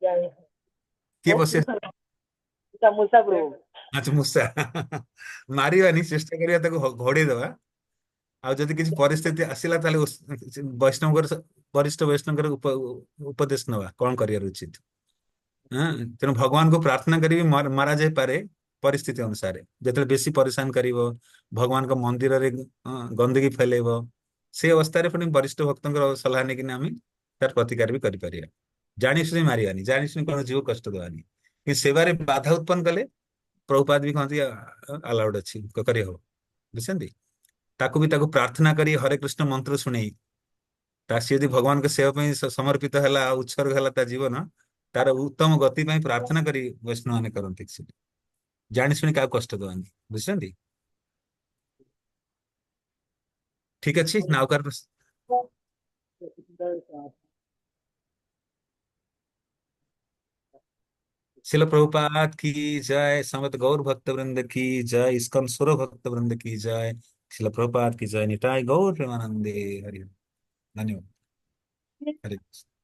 ଜାଣି- କିଏ ଓ ବସେ? ମୂଷା ମୂଷା ପ୍ରଭୁ। ଆଚ୍ଛା, ମୂଷା। ମାରିବାନି, ଚେଷ୍ଟା କରିବା ତାକୁ ଘୋଡେଇ ଦବା। ଆଉ ଯଦି କିଛି ପରିସ୍ଥିତି ଆସିଲା ତାହେଲେ ବୈଷ୍ଣବଙ୍କର, ବରିଷ୍ଠ ବୈଷ୍ଣବଙ୍କର ଉପଦେଶ ନେବା କଣ କରିବାର ଉଚିତ। ହଁ, ତେଣୁ ଭଗବାନଙ୍କୁ ପ୍ରାର୍ଥନା କରିବି ମାରା ଯାଇପାରେ ପରିସ୍ଥିତି ଅନୁସାରେ। ଯେତେବେଳେ ବେଶୀ ପରିଶାନ କରିବ, ଭଗବାନଙ୍କ ମନ୍ଦିରରେ ଗନ୍ଦଗୀ ଫେଲେଇବ, ସେ ଅବସ୍ଥାରେ ପୁଣି ବରିଷ୍ଠ ଭକ୍ତଙ୍କର ସଲାହ ନେଇକିନା ଆମେ ତାର ପ୍ରତିକାର ବି କରିପାରିବା। ଜାଣି ଶୁଣି ମାରିବାନି, ଜାଣି ଶୁଣି କୌଣସି ଜୀବ କଷ୍ଟ ଦେବାନି। କିନ୍ତୁ ସେବାରେ ବାଧା ଉତ୍ପନ୍ନ କଲେ ପ୍ରଭୁପାଦ ବି କହନ୍ତି ଆଲାଉଡ୍ ଅଛି, କରିହବ। ବୁଝଛନ୍ତି? ତାକୁ ବି ତାକୁ ପ୍ରାର୍ଥନା କରି ହରେ କୃଷ୍ଣ ମନ୍ତ୍ର ଶୁଣେଇ, ତା ସିଏ ଯଦି ଭଗବାନଙ୍କ ସେବା ପାଇଁ ସମର୍ପିତ ହେଲା, ଉତ୍ସର୍ଗ ହେଲା ତା ଜୀବନ, ତାର ଉତ୍ତମ ଗତି ପାଇଁ ପ୍ରାର୍ଥନା କରି ବୈଷ୍ଣବ ମାନେ କରନ୍ତି ସେଠି। ଜାଣି ଶୁଣି କାହାକୁ କଷ୍ଟ ଦେବାନି। ବୁଝଛନ୍ତି? ଠିକ ଅଛି ନା? ଆଉ କାହାର ପ୍ରଶ୍ନ? शिल प्रभुपाद की जय, समत गौर भक्त वृंद की जय, इस्कन सुर भक्त वृंद की जय। शिल प्रभुपाद की जय, निताय गौर प्रेमानंदे। हरि धन्यवाद। हरे कृष्ण।